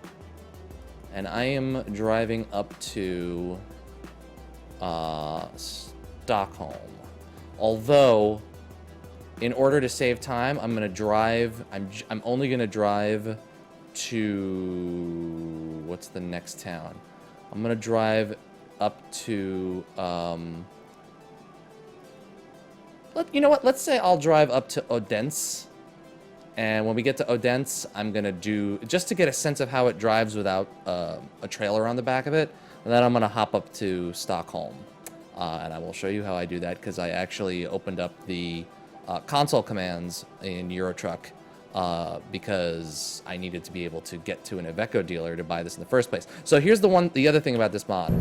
and I am driving up to Stockholm. Although, in order to save time, I'm gonna drive. I'm only gonna drive to what's the next town? I'm gonna drive up to you know what? Let's say I'll drive up to Odense. And when we get to Odense, I'm gonna do, just to get a sense of how it drives without a trailer on the back of it, and then I'm gonna hop up to Stockholm. And I will show you how I do that, because I actually opened up the console commands in Eurotruck because I needed to be able to get to an Iveco dealer to buy this in the first place. So here's the other thing about this mod.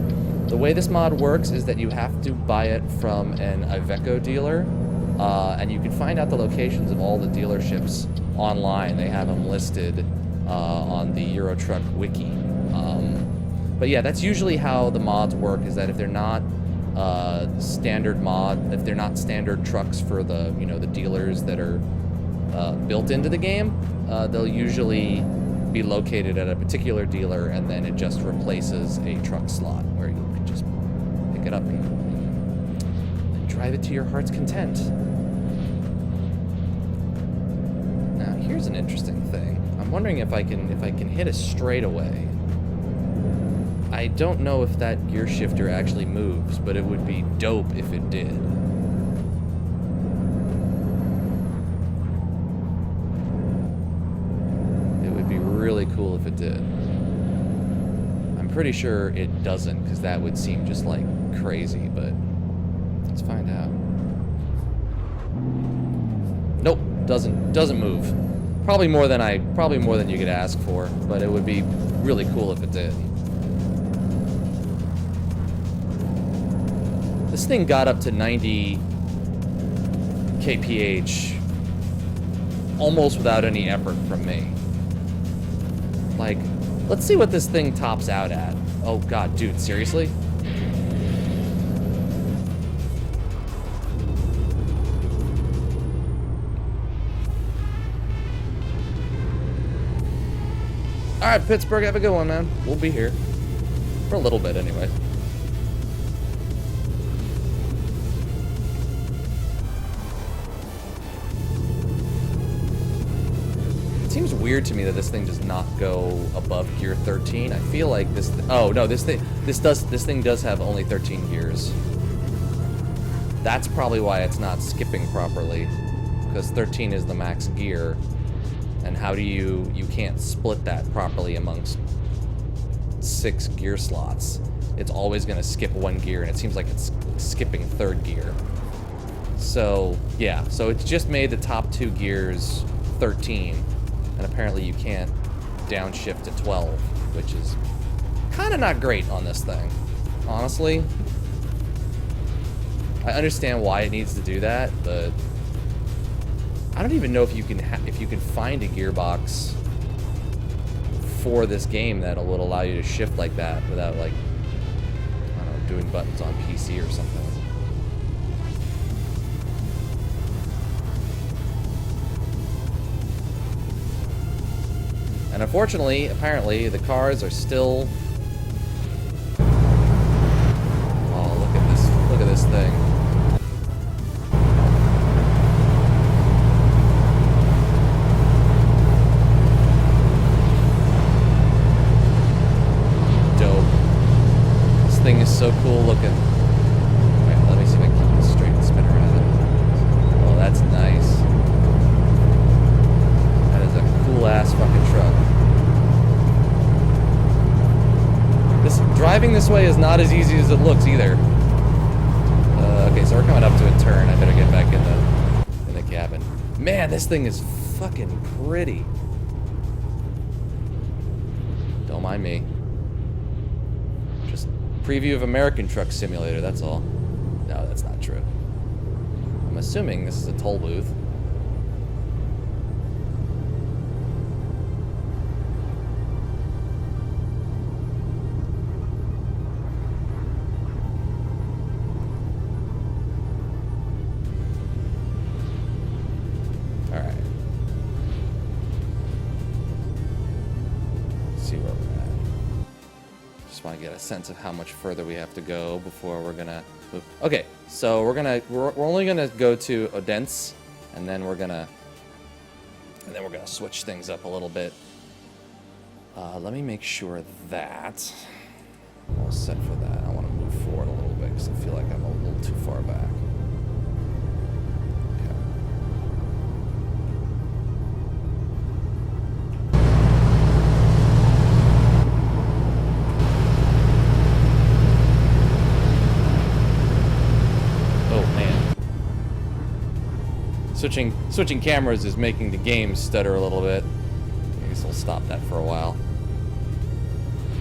The way this mod works is that you have to buy it from an Iveco dealer, and you can find out the locations of all the dealerships online. They have them listed on the Eurotruck wiki. But yeah, that's usually how the mods work, is that if they're not if they're not standard trucks for the, you know, the dealers that are built into the game, they'll usually be located at a particular dealer, and then it just replaces a truck slot where you can just pick it up and drive it to your heart's content. Now, here's an interesting thing. I'm wondering if I can hit a straightaway. I don't know if that gear shifter actually moves, but it would be dope if it did. It would be really cool if it did. I'm pretty sure it doesn't, because that would seem just like crazy, but let's find out. Nope, doesn't move. Probably more than you could ask for, but it would be really cool if it did. This thing got up to 90 kph almost without any effort from me. Like, let's see what this thing tops out at. Oh god, dude, seriously? Alright, Pittsburgh, have a good one, man. We'll be here. For a little bit, anyway. It seems weird to me that this thing does not go above gear 13. I feel like this... Oh, no, this thing does have only 13 gears. That's probably why it's not skipping properly. Because 13 is the max gear. And how do you can't split that properly amongst 6 gear slots. It's always going to skip one gear, and it seems like it's skipping third gear. So, yeah. So it's just made the top 2 gears 13, and apparently you can't downshift to 12, which is kind of not great on this thing, honestly. I understand why it needs to do that, but I don't even know if you can find a gearbox for this game that will allow you to shift like that without, like, I don't know, doing buttons on PC or something. And unfortunately, apparently, the cars are still... Oh, look at this thing. Thing is so cool looking. Alright, let me see if I can keep this straight and spin around it. Oh, that's nice. That is a cool ass fucking truck. Driving this way is not as easy as it looks either. Okay, so we're coming up to a turn. I better get back in the cabin. Man, this thing is fucking pretty. Don't mind me. Preview of American Truck Simulator, that's all. No, that's not true. I'm assuming this is a toll booth. get a sense of how much further we have to go before we're gonna move. Okay, so we're only gonna go to Odense, and then we're gonna switch things up a little bit. Let me make sure that I'm all set for that. I want to move forward a little bit because I feel like I'm a little too far back. Switching cameras is making the game stutter a little bit. I guess we'll stop that for a while.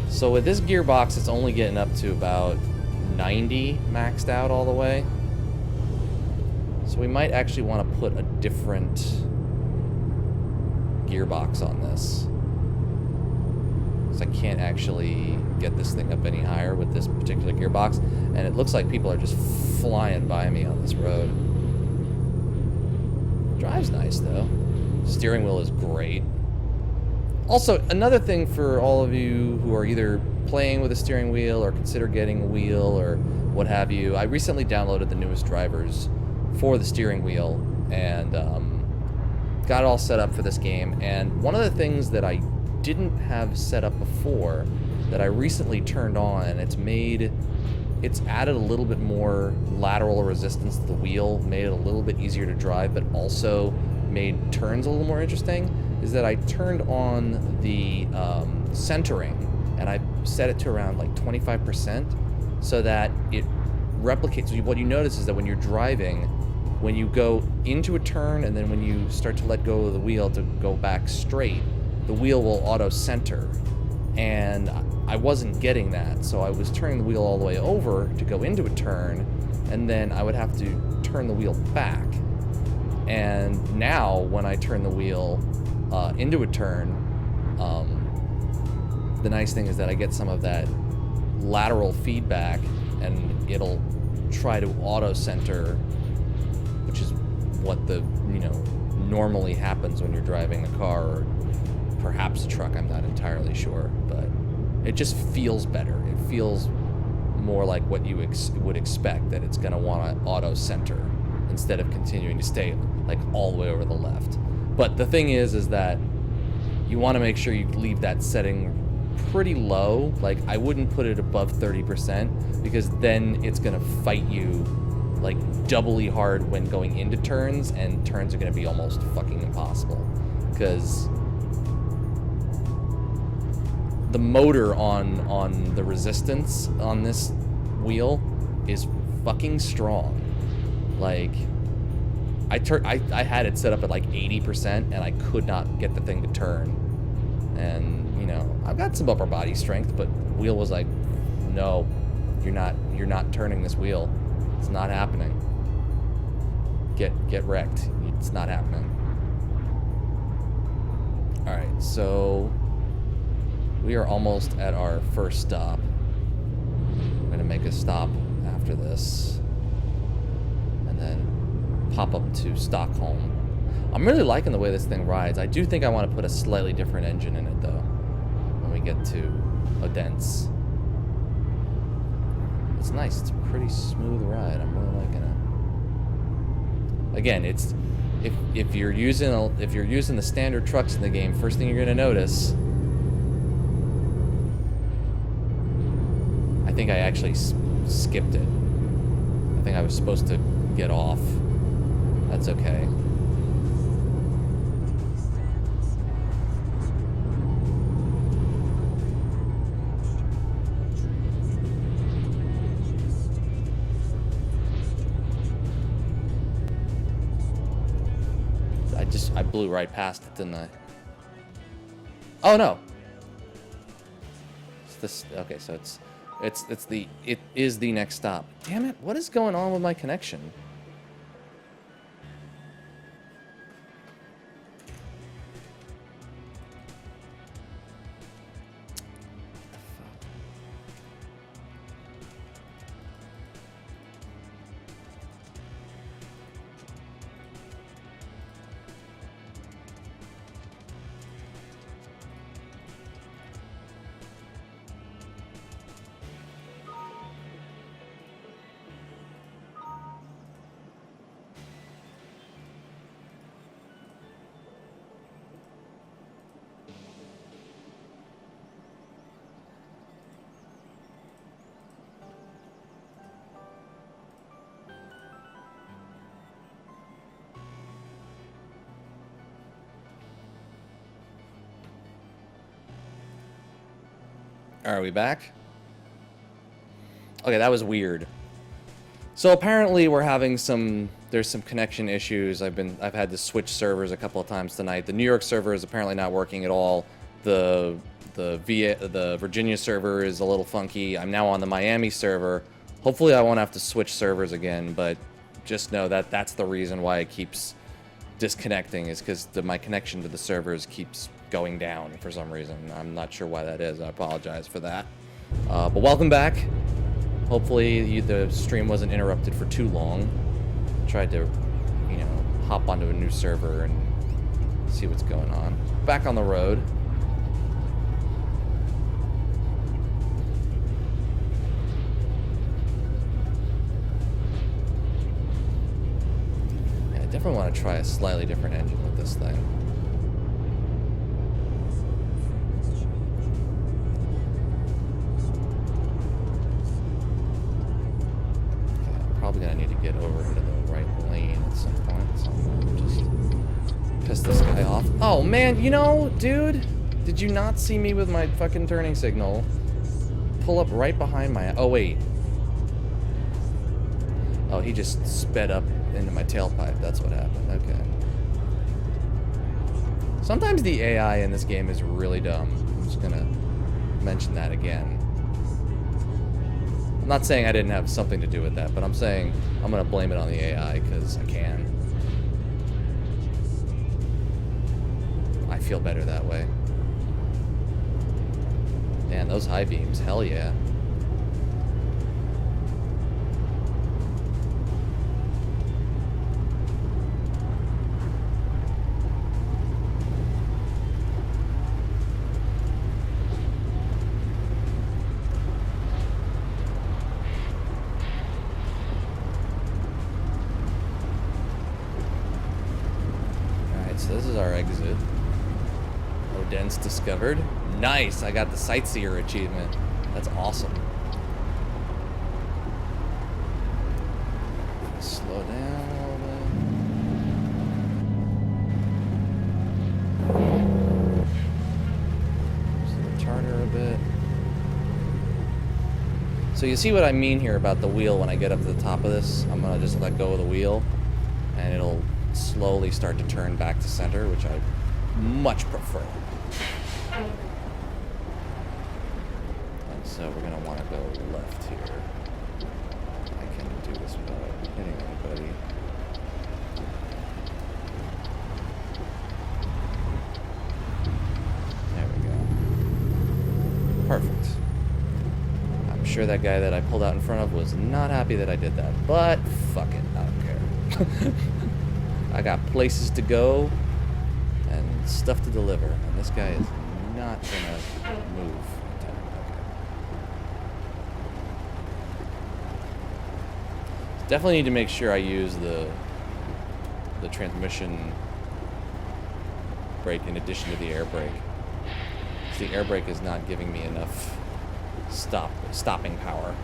So with this gearbox, it's only getting up to about 90 maxed out all the way. So we might actually want to put a different gearbox on this. Because I can't actually get this thing up any higher with this particular gearbox. And it looks like people are just flying by me on this road. Drive's nice though. Steering wheel is great. Also, another thing for all of you who are either playing with a steering wheel or consider getting a wheel or what have you, I recently downloaded the newest drivers for the steering wheel and got it all set up for this game. And one of the things that I didn't have set up before that I recently turned on, and it's added a little bit more lateral resistance to the wheel, made it a little bit easier to drive, but also made turns a little more interesting, is that I turned on the centering, and I set it to around like 25%, so that it replicates. What you notice is that when you're driving, when you go into a turn, and then when you start to let go of the wheel to go back straight, the wheel will auto-center. And I wasn't getting that, so I was turning the wheel all the way over to go into a turn, and then I would have to turn the wheel back. And now, when I turn the wheel into a turn, the nice thing is that I get some of that lateral feedback, and it'll try to auto-center, which is what normally happens when you're driving a car or perhaps a truck. I'm not entirely sure, but it just feels better. It feels more like what you would expect, that it's going to want to auto-center instead of continuing to stay like all the way over the left. But the thing is that you want to make sure you leave that setting pretty low. Like, I wouldn't put it above 30%, because then it's going to fight you like doubly hard when going into turns, and turns are going to be almost fucking impossible, because the motor on the resistance on this wheel is fucking strong. Like, I had it set up at like 80%, and I could not get the thing to turn. And I've got some upper body strength, but the wheel was like, no, you're not turning this wheel. It's not happening. Get wrecked. It's not happening. All right, so we are almost at our first stop. I'm gonna make a stop after this, and then pop up to Stockholm. I'm really liking the way this thing rides. I do think I want to put a slightly different engine in it, though, when we get to Odense. It's nice. It's a pretty smooth ride. I'm really liking it. Again, it's if you're using the standard trucks in the game, first thing you're gonna notice. I think I actually skipped it. I think I was supposed to get off. That's okay. I blew right past it, didn't I? Oh no. It's this. Okay, so it is the next stop. Damn it! What is going on with my connection? Are we back? Okay, that was weird. So apparently we're having there's some connection issues. I've had to switch servers a couple of times tonight. The New York server is apparently not working at all. The Virginia server is a little funky. I'm now on the Miami server. Hopefully I won't have to switch servers again, but just know that that's the reason why it keeps disconnecting, is because my connection to the servers keeps going down for some reason. I'm not sure why that is. I apologize for that. But welcome back. Hopefully the stream wasn't interrupted for too long. Tried to, you know, hop onto a new server and see what's going on. Back on the road. Yeah, I definitely want to try a slightly different engine with this thing. Probably gonna need to get over into the right lane at some point, so I'm gonna just piss this guy off. Oh man, you know, dude, did you not see me with my fucking turning signal pull up right behind my... Oh wait. Oh, he just sped up into my tailpipe. That's what happened. Okay. Sometimes the AI in this game is really dumb. I'm just gonna mention that again. I'm not saying I didn't have something to do with that, but I'm saying I'm gonna blame it on the AI because I can. I feel better that way. Man, those high beams, hell yeah. This is our exit. Odense discovered. Nice! I got the Sightseer achievement. That's awesome. Slow down a little bit. Just retard her a bit. So you see what I mean here about the wheel when I get up to the top of this? I'm gonna just let go of the wheel and it'll slowly start to turn back to center, which I much prefer. And so we're gonna want to go left here. I can do this without hitting anybody. There we go. Perfect. I'm sure that guy that I pulled out in front of was not happy that I did that, but fuck it, I don't care. I got places to go and stuff to deliver, and this guy is not gonna move. Okay. Definitely need to make sure I use the transmission brake in addition to the air brake. The air brake is not giving me enough stopping power.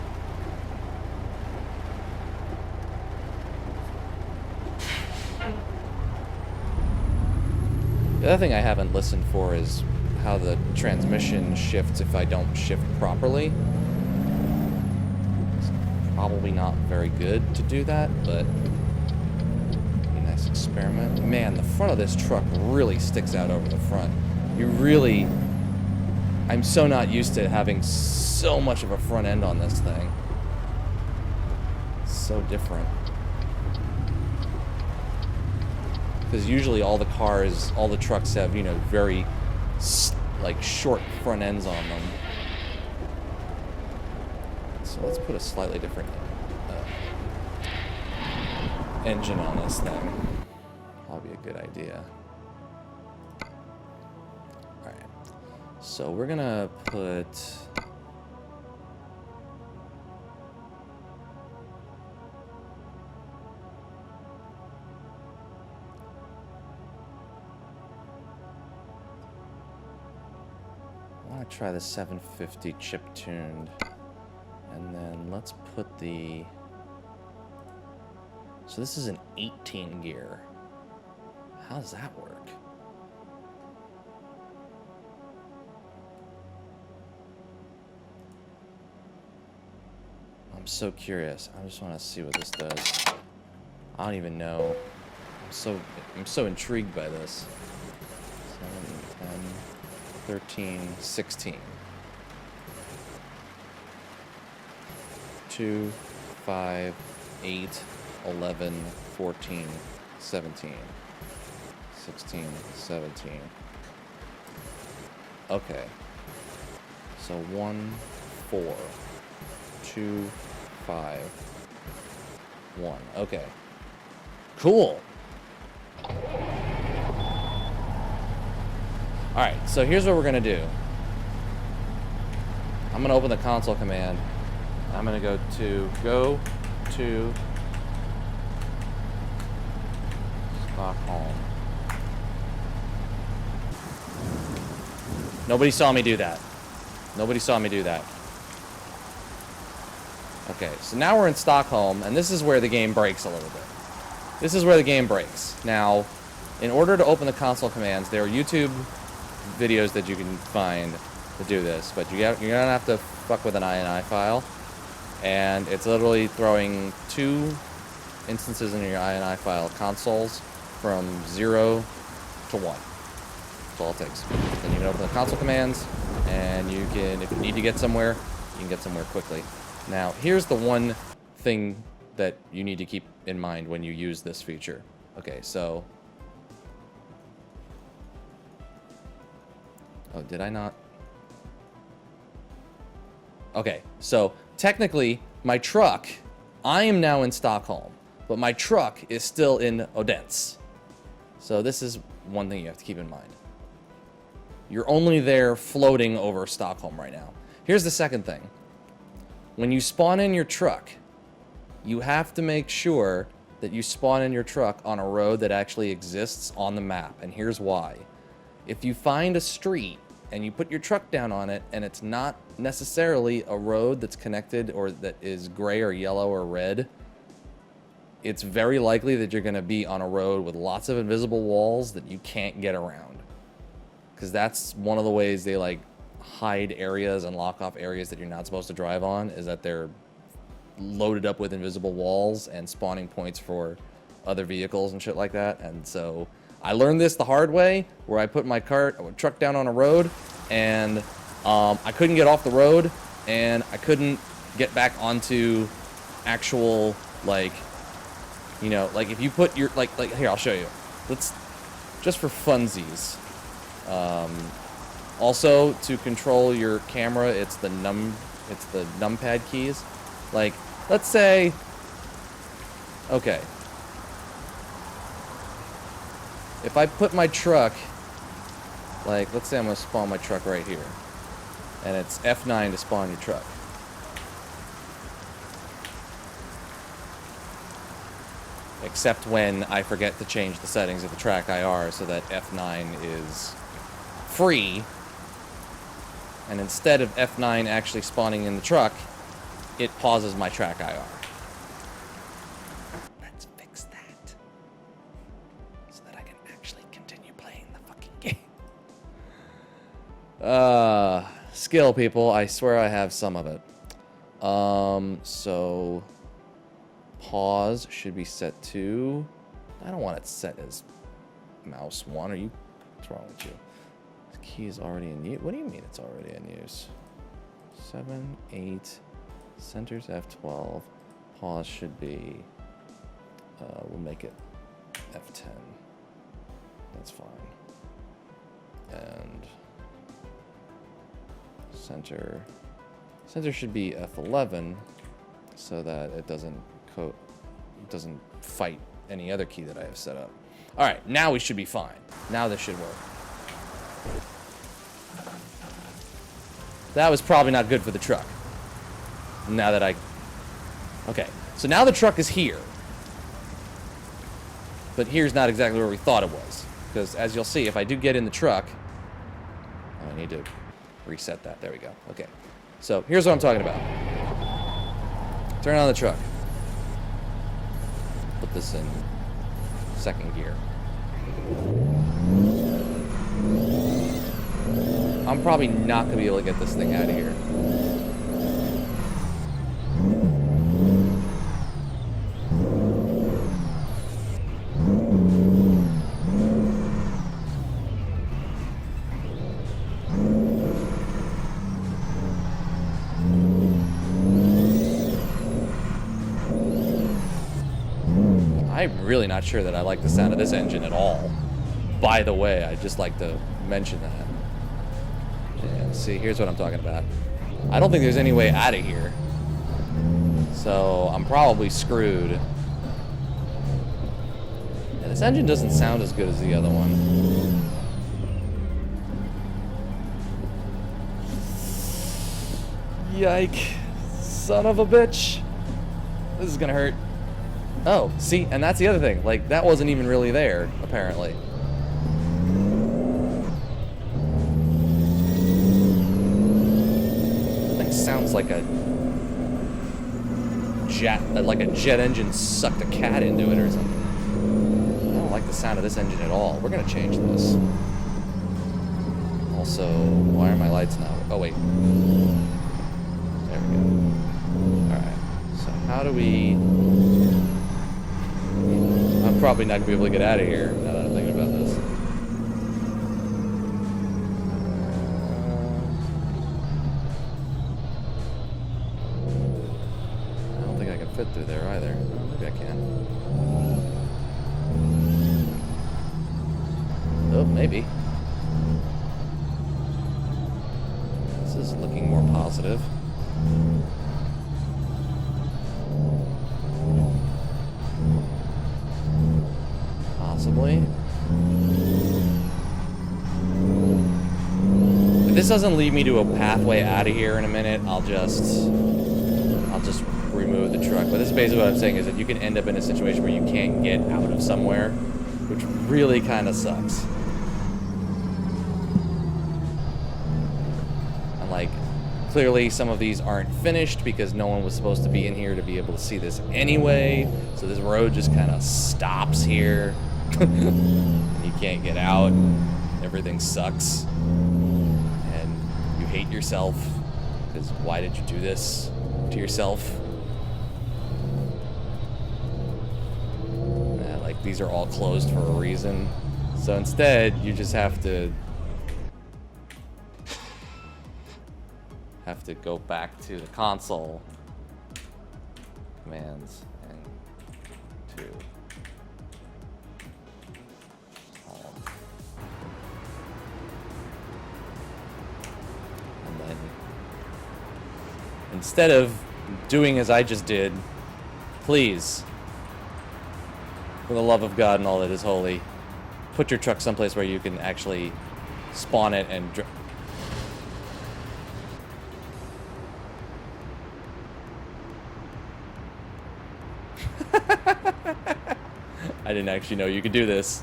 The other thing I haven't listened for is how the transmission shifts if I don't shift properly. It's probably not very good to do that, but be a nice experiment. Man, the front of this truck really sticks out over the front. I'm so not used to having so much of a front end on this thing. It's so different. Because usually all the trucks have, you know, very, like, short front ends on them. So let's put a slightly different engine on this thing. Probably a good idea. Alright. So we're gonna put... I want to try the 750 chip-tuned. And then let's put the... So this is an 18 gear. How does that work? I'm so curious. I just want to see what this does. I don't even know. I'm so intrigued by this. 7, 10, 13, 16. 2, 5, 8, 11, 14, 17, 16, 17. Okay. So 1, 4, 2, 5, 1. Okay. Cool. Alright, so here's what we're gonna do. I'm gonna open the console command. I'm gonna go to Stockholm. Nobody saw me do that. Nobody saw me do that. Okay, so now we're in Stockholm, and this is where the game breaks a little bit. This is where the game breaks. Now, in order to open the console commands, there are YouTube videos that you can find to do this, but you're gonna have to fuck with an INI file, and it's literally throwing 2 instances in your INI file consoles from 0 to 1. That's all it takes. Then you can open the console commands, and you can, if you need to get somewhere, you can get somewhere quickly. Now, here's the one thing that you need to keep in mind when you use this feature. Okay, so... Oh, did I not? Okay, so technically, my truck, I am now in Stockholm, but my truck is still in Odense. So this is one thing you have to keep in mind. You're only there floating over Stockholm right now. Here's the second thing. When you spawn in your truck, you have to make sure that you spawn in your truck on a road that actually exists on the map, and here's why. If you find a street and you put your truck down on it and it's not necessarily a road that's connected or that is gray or yellow or red, it's very likely that you're going to be on a road with lots of invisible walls that you can't get around. Because that's one of the ways they like hide areas and lock off areas that you're not supposed to drive on, is that they're loaded up with invisible walls and spawning points for other vehicles and shit like that. And so I learned this the hard way, where I put my truck down on a road, and I couldn't get off the road, and I couldn't get back onto actual, like, you know, like if you put your, like here, I'll show you. Let's, just for funsies. Also, to control your camera, it's the numpad keys. Like, let's say, okay. If I put my truck, like, let's say I'm gonna spawn my truck right here, and it's F9 to spawn your truck. Except when I forget to change the settings of the track IR so that F9 is free, and instead of F9 actually spawning in the truck, it pauses my track IR. Let's fix that so that I can actually continue playing the fucking game. Skill, people. I swear I have some of it. So pause should be set to, I don't want it set as mouse 1. Are you, what's wrong with you? The key is already in use. What do you mean it's already in use? 7, 8, centers F12. Pause should be, we'll make it F10. That's fine. And center should be F11 so that it doesn't fight any other key that I have set up. All right, now we should be fine. Now this should work. That was probably not good for the truck. Now that okay, so now the truck is here. But here's not exactly where we thought it was. Because as you'll see, if I do get in the truck, I need to reset that. There we go. Okay. So here's what I'm talking about. Turn on the truck. Put this in second gear. I'm probably not going to be able to get this thing out of here. I'm really not sure that I like the sound of this engine at all. By the way, I'd just like to mention that. And see, here's what I'm talking about. I don't think there's any way out of here. So I'm probably screwed. Yeah, this engine doesn't sound as good as the other one. Yike. Son of a bitch. This is gonna hurt. Oh, see, and that's the other thing. Like, that wasn't even really there, apparently. That thing sounds like a jet engine sucked a cat into it or something. I don't like the sound of this engine at all. We're gonna change this. Also, why are my lights now? Oh, wait. There we go. Alright. So how do we... I'm probably not going to be able to get out of here now that I'm thinking about this. I don't think I can fit through there either. Oh, maybe I can. Oh, maybe. This is looking more positive. Possibly. If this doesn't lead me to a pathway out of here in a minute, I'll just remove the truck. But this is basically what I'm saying, is that you can end up in a situation where you can't get out of somewhere, which really kind of sucks. And like, clearly some of these aren't finished because no one was supposed to be in here to be able to see this anyway. So this road just kind of stops here. And you can't get out. Everything sucks. And you hate yourself. Because why did you do this to yourself? Like, these are all closed for a reason. So instead, you just have to go back to the console commands and to home. And then instead of doing as I just did, please, for the love of God and all that is holy, put your truck someplace where you can actually spawn it and I didn't actually know you could do this.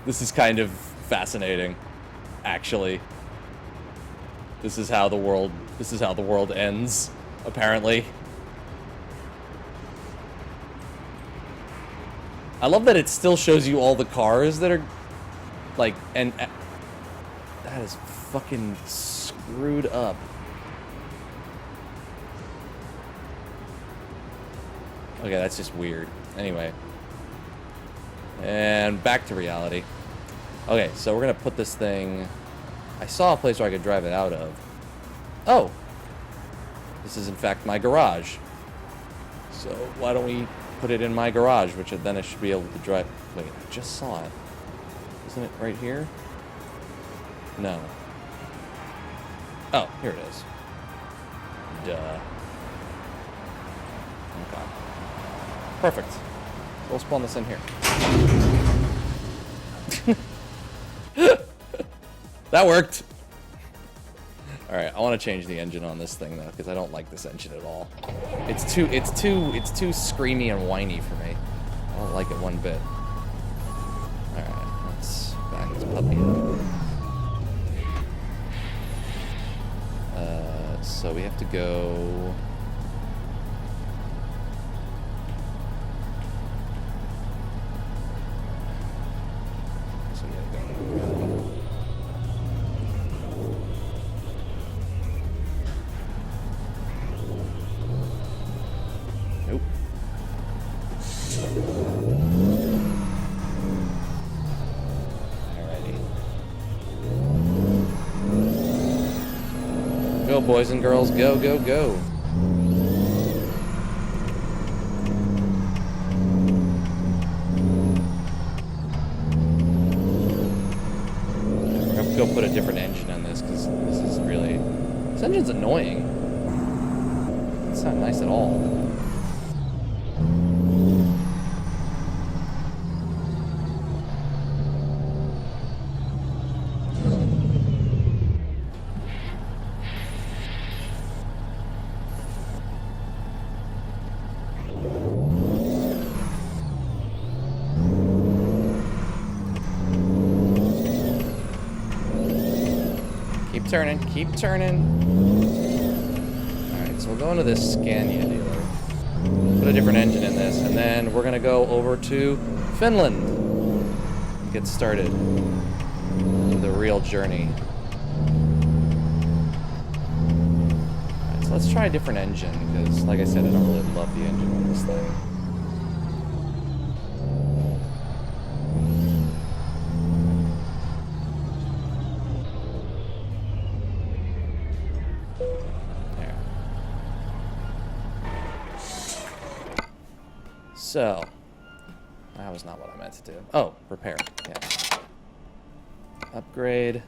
This is kind of fascinating, actually. This is how the world ends, apparently. I love that it still shows you all the cars that are like, and that is fucking screwed up. Okay, that's just weird. Anyway. And back to reality. Okay, so we're gonna put this thing... I saw a place where I could drive it out of. Oh! This is in fact my garage. So why don't we put it in my garage, which then I should be able to drive... Wait, I just saw it. Isn't it right here? No. Oh, here it is. Duh. Okay. Perfect. We'll spawn this in here. That worked. All right, I want to change the engine on this thing though, because I don't like this engine at all. It's too screamy and whiny for me. I don't like it one bit. All right, let's back this puppy up. So we have to go. Go, boys and girls, go, go, go. go put a different engine on this, because this is really... This engine's annoying. It's not nice at all. Keep turning. Alright, so we'll go into this Scania dealer. Put a different engine in this, and then we're gonna go over to Finland. Get started with the real journey. Alright, so let's try a different engine, because like I said, I don't really love the engine on this thing. So, that was not what I meant to do. Oh, repair. Yeah. Upgrade.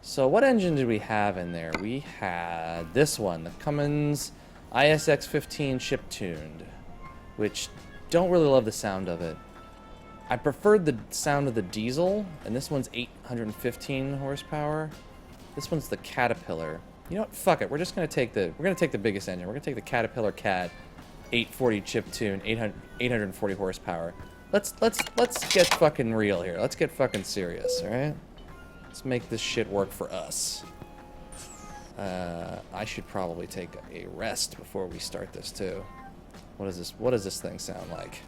So what engine did we have in there? We had this one, the Cummins ISX-15 chip-tuned, which don't really love the sound of it. I preferred the sound of the diesel, and this one's 815 horsepower. This one's the Caterpillar. You know what? Fuck it. We're just gonna take the biggest engine. We're gonna take the Caterpillar Cat 840 chip tune, 840 horsepower. Let's get fucking real here. Let's get fucking serious, all right? Let's make this shit work for us. I should probably take a rest before we start this too. What does this thing sound like?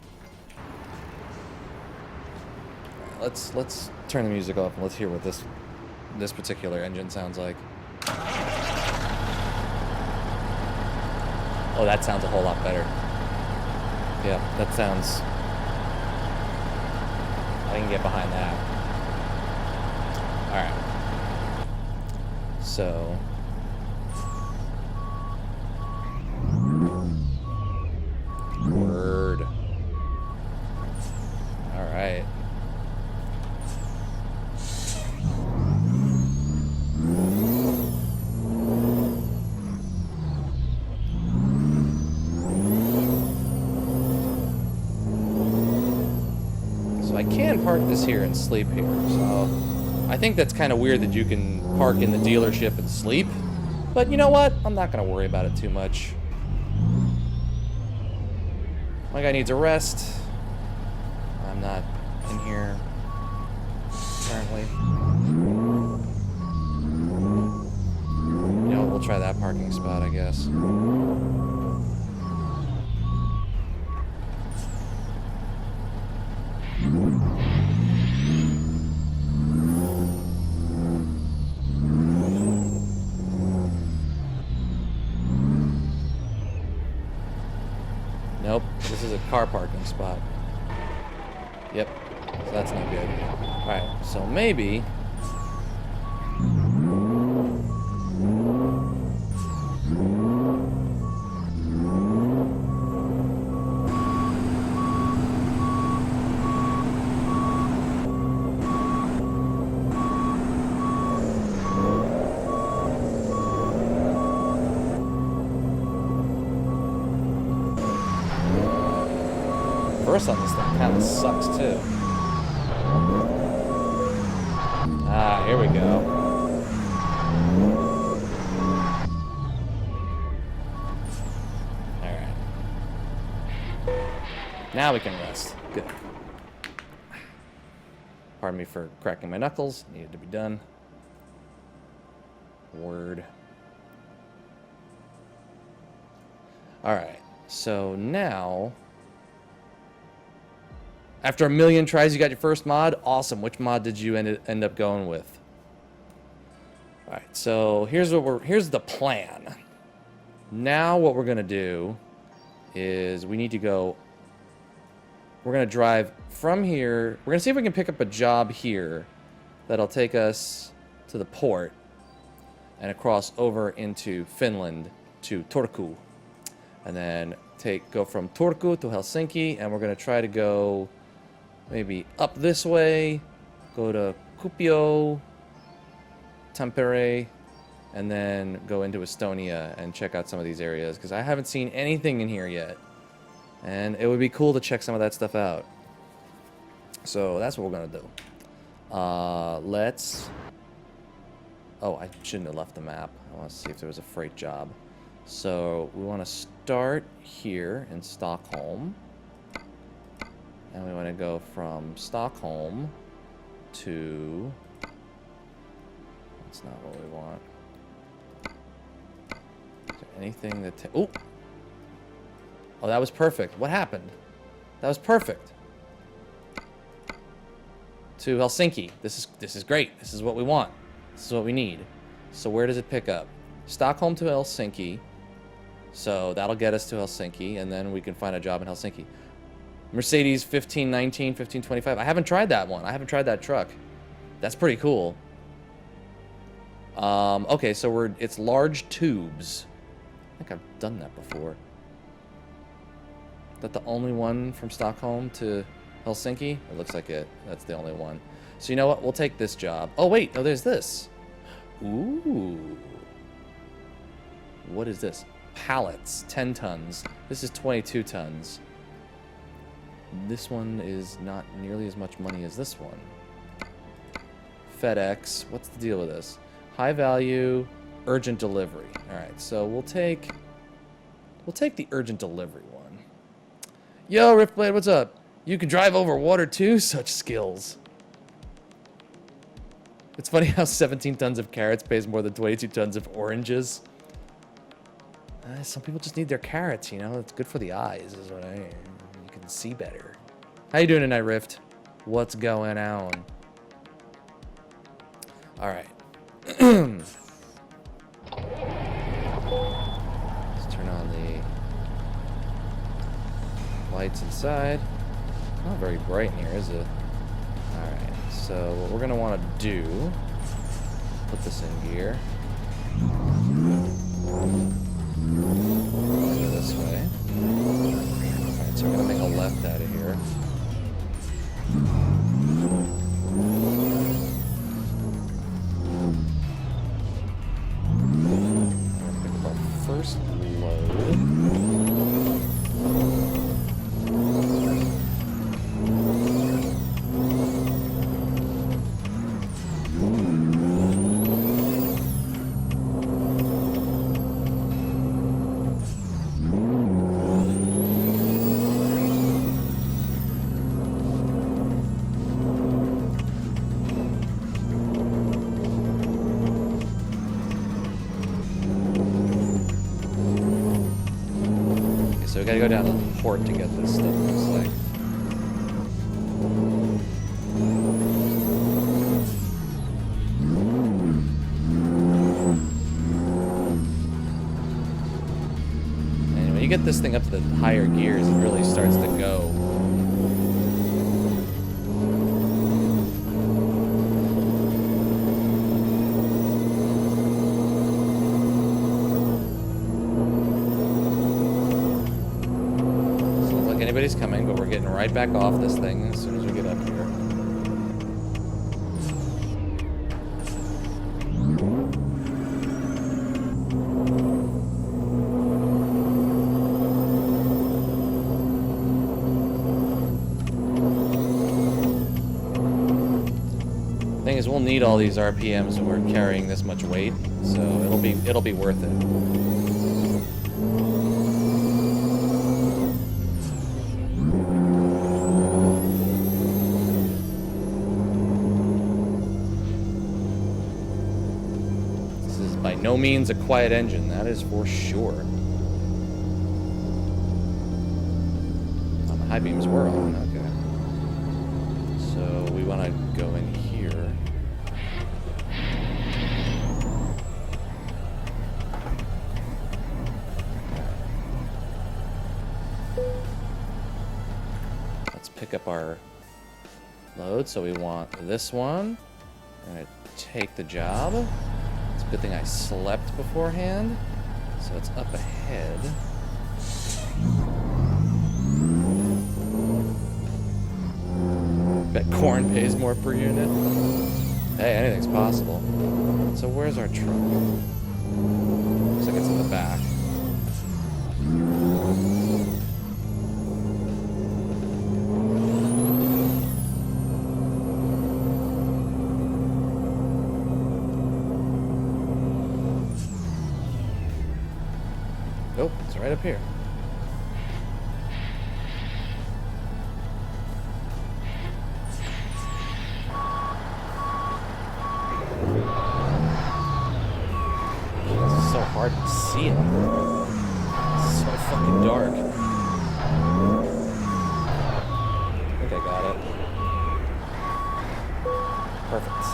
All right, let's turn the music off and let's hear what this particular engine sounds like. Oh, that sounds a whole lot better. Yeah, that sounds... I can get behind that. Alright. So... Word. Alright. I can park this here and sleep here, so I think that's kind of weird that you can park in the dealership and sleep, but you know what? I'm not going to worry about it too much. My guy needs a rest. I'm not in here currently. You know, we'll try that parking spot, I guess. Nope, this is a car parking spot. Yep, so that's not good. Alright, so maybe... First on this thing kind of sucks too. Ah, here we go. Alright. Now we can rest. Good. Pardon me for cracking my knuckles. Needed to be done. Word. Alright. So now... After a million tries, you got your first mod? Awesome. Which mod did you end up going with? Alright, so here's the plan. Now what we're gonna do is we need to go... We're gonna drive from here. We're gonna see if we can pick up a job here that'll take us to the port and across over into Finland to Turku. And then go from Turku to Helsinki, and we're gonna try to go maybe up this way, go to Kuopio, Tampere, and then go into Estonia and check out some of these areas, because I haven't seen anything in here yet. And it would be cool to check some of that stuff out. So that's what we're going to do. Let's... Oh, I shouldn't have left the map. I want to see if there was a freight job. So we want to start here in Stockholm. And we want to go from Stockholm to... That's not what we want. Is there anything that... Oh! Oh, that was perfect. What happened? That was perfect. To Helsinki. This is great. This is what we want. This is what we need. So where does it pick up? Stockholm to Helsinki. So that'll get us to Helsinki, and then we can find a job in Helsinki. Mercedes 1519, 1525. I haven't tried that one. I haven't tried that truck. That's pretty cool. Okay, so it's large tubes. I think I've done that before. Is that the only one from Stockholm to Helsinki? It looks like it. That's the only one. So you know what? We'll take this job. Oh, wait. Oh, there's this. Ooh. What is this? Pallets. 10 tons. This is 22 tons. This one is not nearly as much money as this one. FedEx. What's the deal with this? High value, urgent delivery. All right, so we'll take the urgent delivery one. Yo, Riftblade, what's up? You can drive over water too? Such skills. It's funny how 17 tons of carrots pays more than 22 tons of oranges. Some people just need their carrots, you know? It's good for the eyes, is what I mean. You can see better. How you doing tonight, Rift? What's going on? All right. Let's turn on the lights inside. Not very bright in here, is it? Alright, so what we're going to want to do, put this in gear. Go this way. Alright, so we're going to make a left out of here. Pick up our first load. So we gotta go down to the port to get this stuff, looks like. And when you get this thing up to the higher gears, it really starts to go. Anybody's coming, but we're getting right back off this thing as soon as we get up here. Thing is, we'll need all these RPMs when we're carrying this much weight, so it'll be worth it. By no means a quiet engine, that is for sure. The high beams were on, okay. So we want to go in here. Let's pick up our load. So we want this one. I'm going to take the job. Good thing I slept beforehand, so it's up ahead. Bet corn pays more per unit. Hey, anything's possible. So where's our truck? Looks like it's in the back. Nope, it's right up here. It's so hard to see it. It's so fucking dark. I think I got it. Perfect.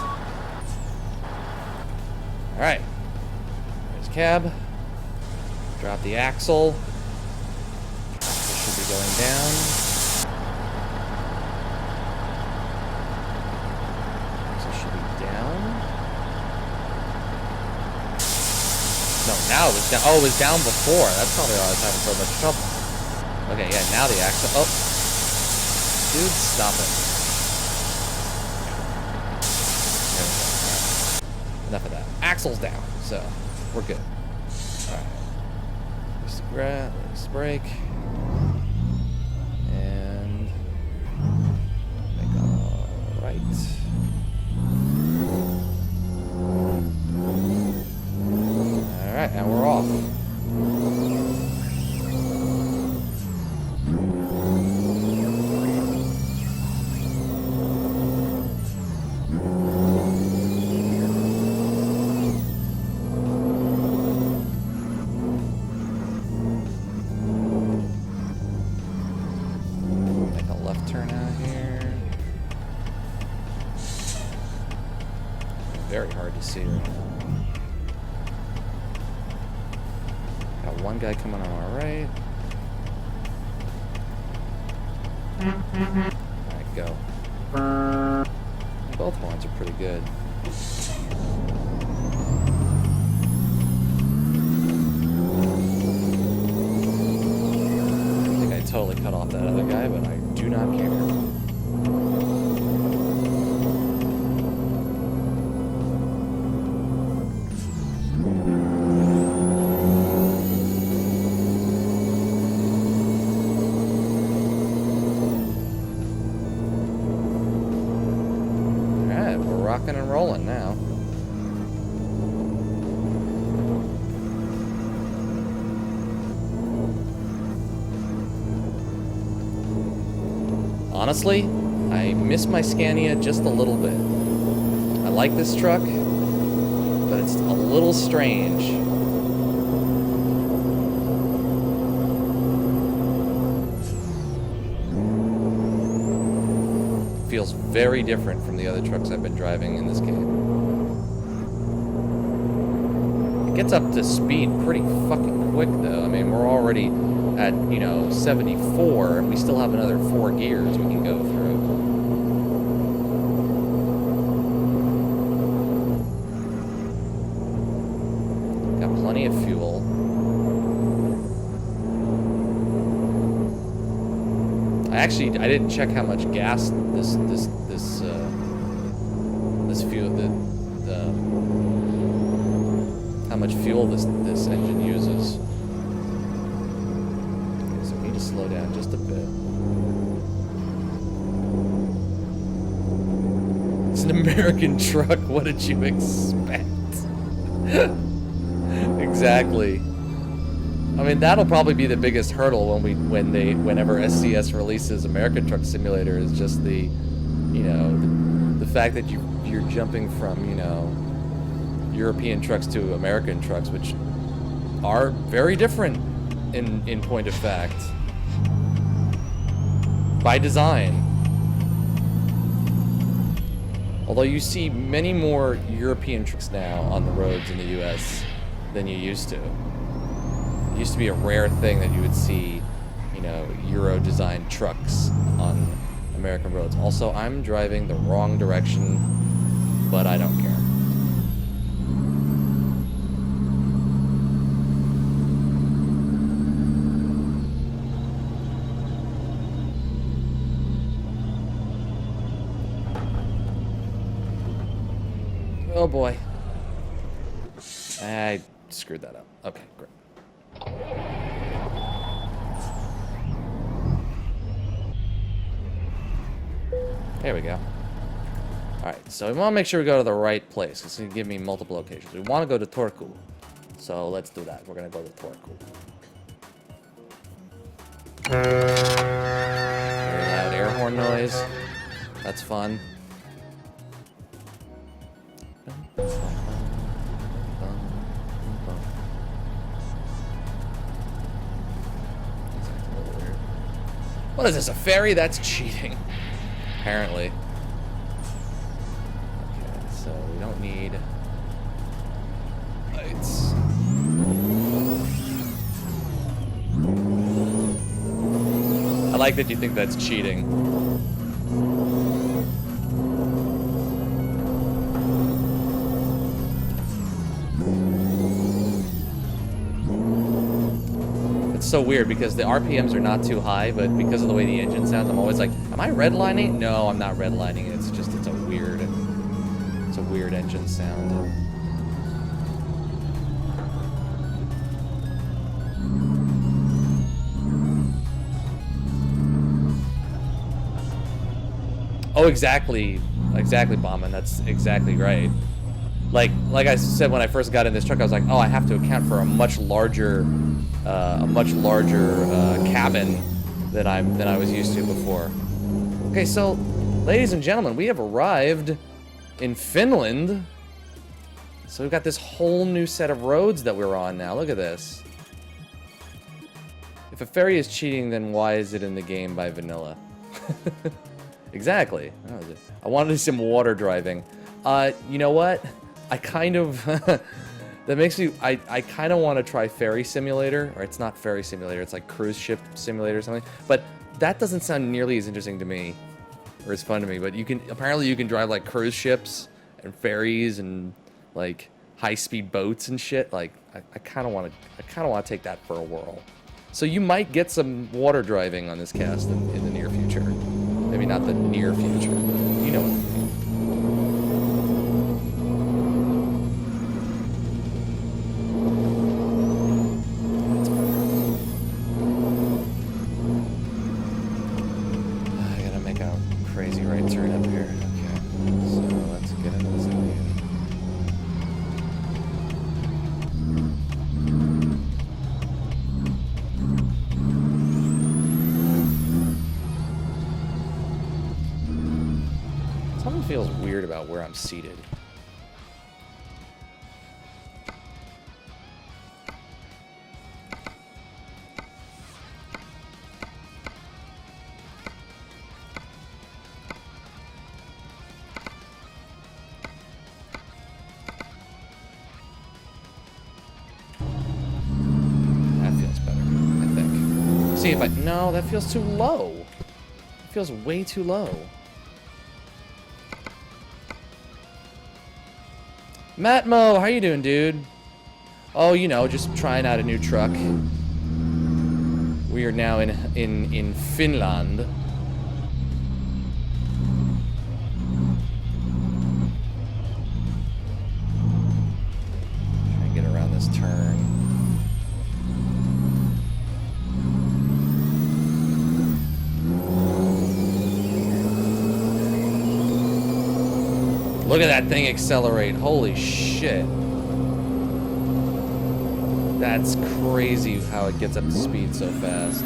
Alright. There's cab. Drop the axle. This should be going down. So it should be down. No, now it was down. Oh, it was down before. That's probably why I was having so much trouble. Okay, yeah, now the axle. Oh. Dude, stop it. There we go. Right. Enough of that. Axle's down, so we're good. Alright. Let's brake. And make a right. Alright, and we're off. Very hard to see right now. Got one guy coming on our right. Alright, go. Both ones are pretty good. I think I totally cut off that other guy, but I do not care. Rocking and rolling now. Honestly, I miss my Scania just a little bit. I like this truck, but it's a little strange. Feels very different from the other trucks I've been driving in this game. It gets up to speed pretty fucking quick though. I mean, we're already at, 74 and we still have another 4 gears we can go through. Got plenty of fuel. I didn't check how much gas this fuel how much fuel this engine uses. Okay, so we need to slow down just a bit. It's an American truck. What did you expect? Exactly. I mean, that'll probably be the biggest hurdle whenever SCS releases American Truck Simulator, is just the fact that you're jumping from, European trucks to American trucks, which are very different in point of fact. By design. Although you see many more European trucks now on the roads in the US than you used to. It used to be a rare thing that you would see, Euro-designed trucks on American roads. Also, I'm driving the wrong direction, but I don't care. Oh boy. I screwed that up. Okay, great. There we go. Alright, so we want to make sure we go to the right place. It's going to give me multiple locations. We want to go to Turku. So let's do that. We're going to go to Turku. Very loud air horn noise. That's fun. What is this, a ferry? That's cheating. Apparently. Okay, so we don't need lights. I like that you think that's cheating. It's so weird because the RPMs are not too high, but because of the way the engine sounds, I'm always like, am I redlining? No, I'm not redlining. It's just, it's a weird engine sound. Oh, exactly, Bauman. That's exactly right. Like I said when I first got in this truck, I was like, oh, I have to account for a much larger cabin than I was used to before. Okay, so, ladies and gentlemen, we have arrived in Finland. So we've got this whole new set of roads that we're on now. Look at this. If a ferry is cheating, then why is it in the game by vanilla? Exactly. I wanted to see some water driving. You know what? I kind of... that makes me... I kind of want to try Ferry Simulator. Or it's not Ferry Simulator. It's like Cruise Ship Simulator or something. But that doesn't sound nearly as interesting to me. Or as fun to me. But you can... Apparently you can drive like cruise ships and ferries and like high-speed boats and shit. Like, I kind of want to take that for a whirl. So you might get some water driving on this cast in the near future. Maybe not the near future, but you know what I mean. I gotta make a crazy right turn up here. Okay, so let's get into this area. Something feels weird about where I'm seated. That feels better, I think. See if I... No, that feels too low. It feels way too low. Matmo, how you doing, dude? Oh, you know, just trying out a new truck. We are now in Finland. Try and get around this turn. Look at that thing accelerate. Holy shit. That's crazy how it gets up to speed so fast.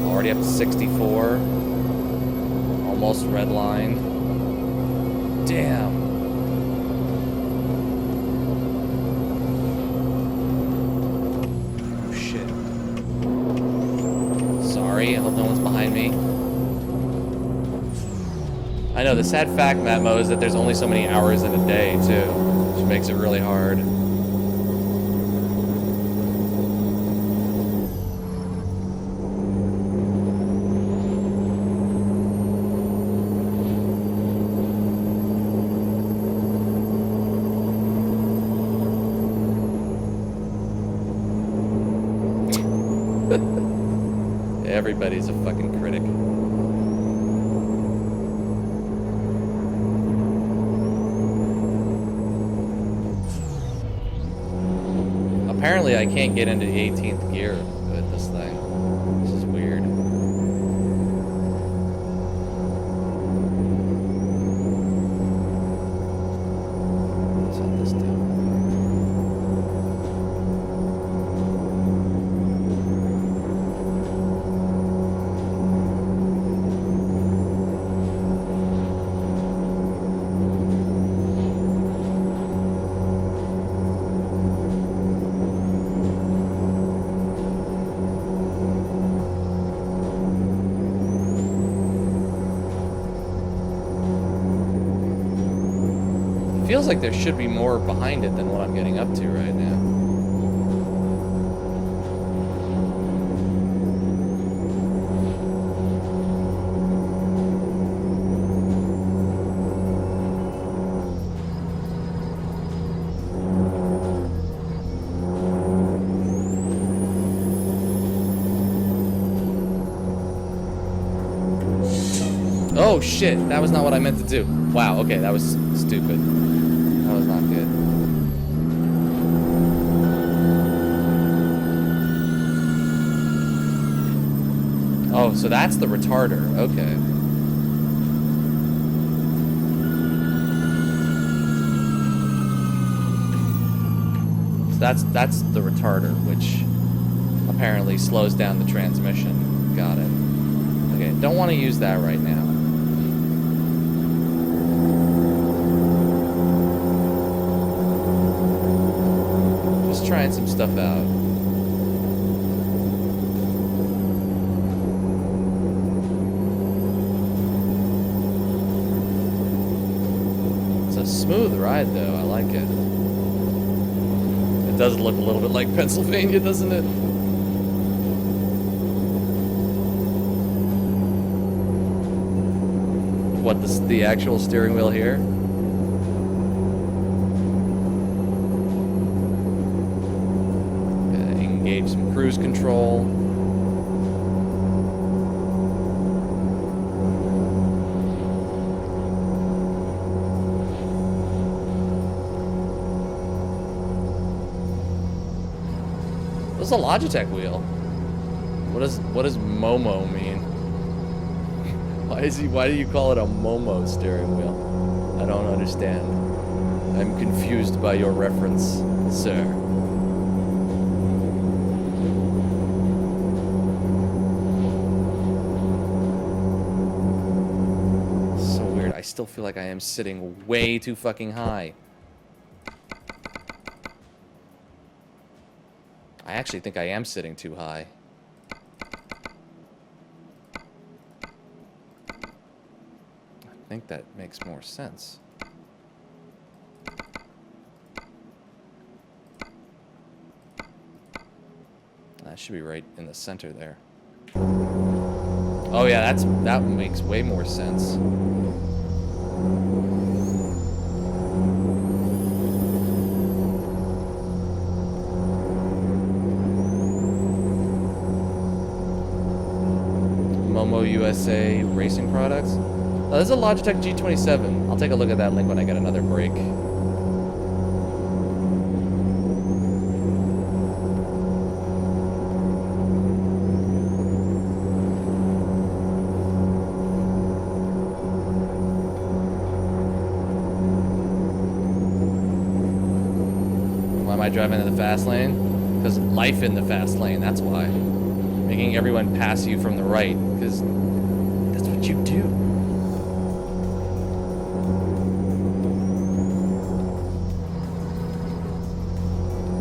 Already up to 64. Almost red line. Damn. Oh shit. Sorry, I hope no one's behind me. I know, the sad fact, Matmo, is that there's only so many hours in a day, too. Which makes it really hard. Everybody's a fucking critic. Apparently I can't get into the 18th gear with this thing. This is weird. Let's set this down. Feels like there should be more behind it than what I'm getting up to right now. Oh shit, that was not what I meant to do. Wow, okay, that was stupid. That was not good. Oh, so that's the retarder. Okay. So that's the retarder, which apparently slows down the transmission. Got it. Okay, don't want to use that right now. Trying some stuff out. It's a smooth ride though, I like it. It does look a little bit like Pennsylvania, doesn't it? What, the actual steering wheel here? Some cruise control. This is a Logitech wheel. What does Momo mean? Why do you call it a Momo steering wheel? I don't understand. I'm confused by your reference, sir. I still feel like I am sitting way too fucking high. I actually think I am sitting too high. I think that makes more sense. That should be right in the center there. Oh yeah, that makes way more sense. Momo USA racing products. Oh, this is a Logitech G27. I'll take a look at that link when I get another break. Why am I driving in the fast lane? Because life in the fast lane, that's why. Making everyone pass you from the right, because that's what you do.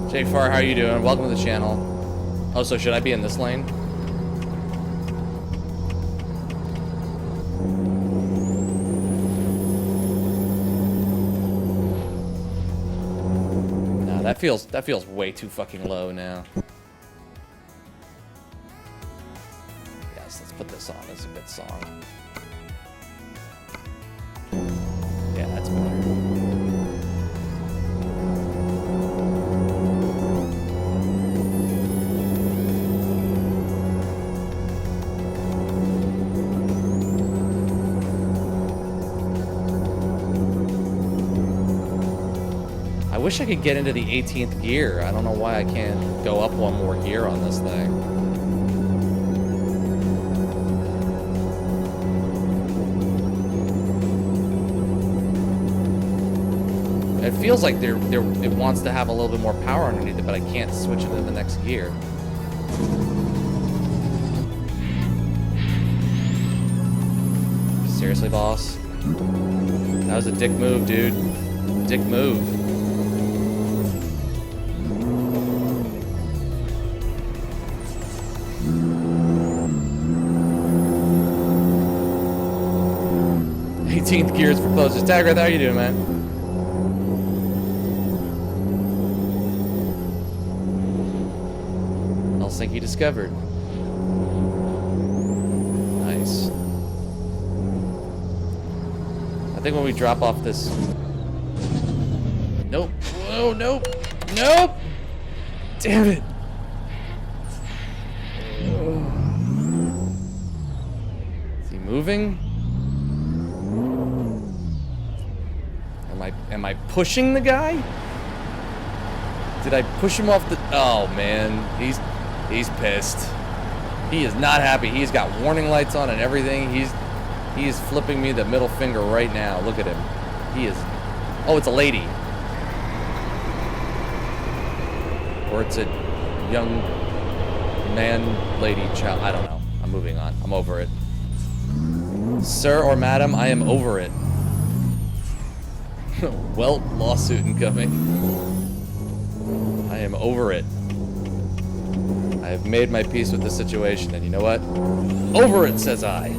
Jay Farr, how are you doing? Welcome to the channel. Oh, so should I be in this lane? No, that feels way too fucking low now. Put this on, it's a good song. Yeah, that's better. wish I could get into the 18th gear. I don't know why I can't go up one more gear on this thing. It feels like it wants to have a little bit more power underneath it, but I can't switch it to the next gear. Seriously, boss? That was a dick move, dude. Dick move. '18th gears for closers. Tagger, how you doing, man? Helsinki discovered. Nice. I think when we drop off this... Nope. Oh, nope. Nope! Damn it. Is he moving? Am I pushing the guy? Did I push him off the... Oh, man. He's pissed. He is not happy. He's got warning lights on and everything. He is flipping me the middle finger right now. Look at him. He is... Oh, it's a lady. Or it's a young man, lady, child. I don't know. I'm moving on. I'm over it. Sir or madam, I am over it. Well, lawsuit incoming. I am over it. I have made my peace with the situation, and you know what? Over it, says I.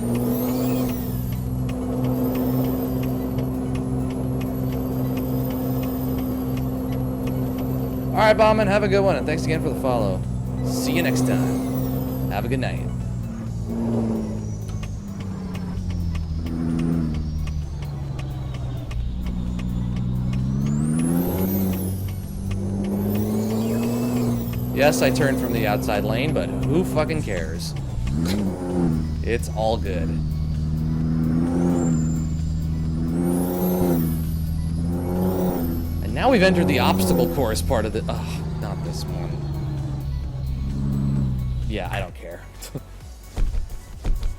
Alright, Bauman, have a good one, and thanks again for the follow. See you next time. Have a good night. Yes, I turned from the outside lane, but who fucking cares? It's all good. And now we've entered the obstacle course part of the... Oh, not this one. Yeah, I don't care.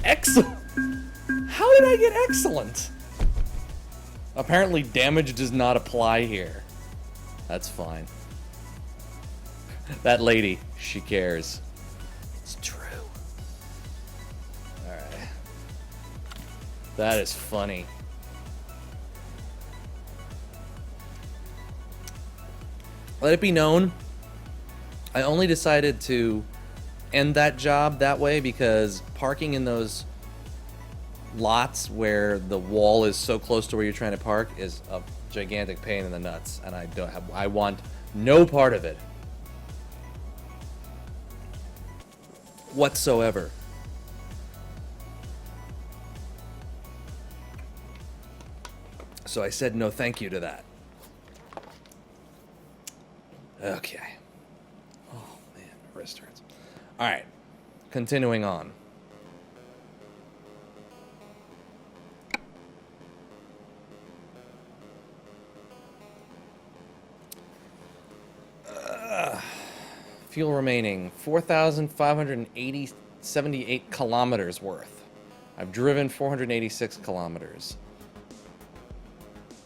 Excellent! How did I get excellent? Apparently damage does not apply here. That's fine. That lady, she cares. It's true. Alright. That is funny. Let it be known, I only decided to end that job that way because parking in those lots where the wall is so close to where you're trying to park is a gigantic pain in the nuts, and I want no part of it whatsoever. So I said no thank you to that. Okay. Oh man, my wrist hurts. Alright. Continuing on. Fuel remaining 4,578 kilometers worth. I've driven 486 kilometers.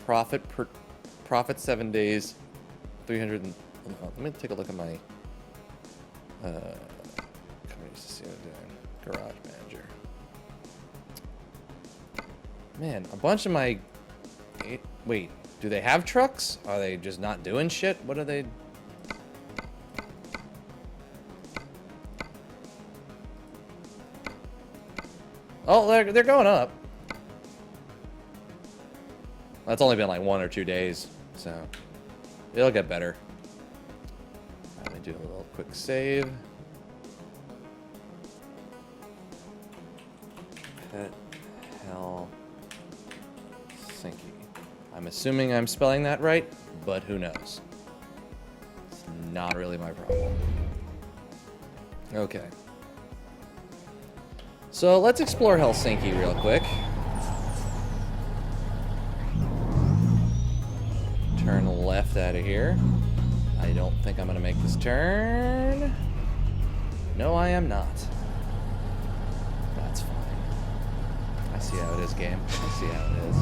Profit 7 days, 300. Let me take a look at my companies to see what I'm doing. Garage manager. Man, a bunch of my... Wait, do they have trucks? Are they just not doing shit? What are they... Oh, they're going up. That's only been like 1 or 2 days, so it'll get better. Let me do a little quick save. Pet Helsinki. I'm assuming I'm spelling that right, but who knows? It's not really my problem. Okay. So let's explore Helsinki real quick. Turn left left out of here. I don't think I'm going to make this turn. No, I am not. That's fine. I see how it is, game. I see how it is.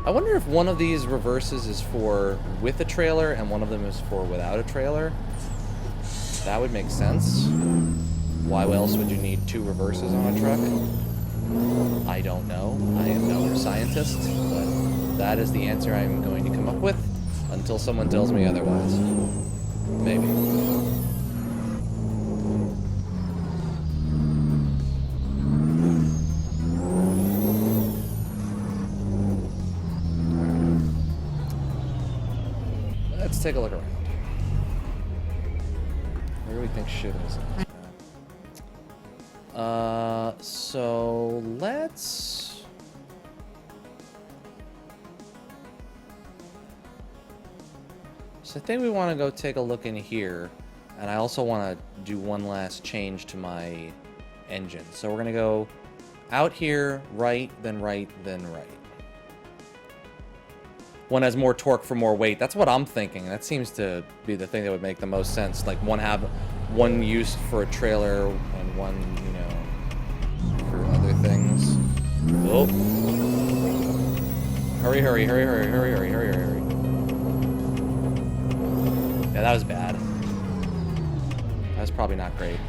I wonder if one of these reverses is for with a trailer and one of them is for without a trailer. That would make sense. Why else would you need 2 reverses on a truck? I don't know. I am no scientist, but that is the answer I'm going to come up with until someone tells me otherwise. Maybe. Let's take a look around. Where do we think shit is? So let's... So I think we want to go take a look in here, and I also want to do one last change to my engine. So we're going to go out here, right, then right, then right. One has more torque for more weight. That's what I'm thinking. That seems to be the thing that would make the most sense. Like one use for a trailer and one, you know, for other things. Oh. Hurry, hurry, hurry, hurry, hurry, hurry, hurry, hurry. Yeah, that was bad. That was probably not great.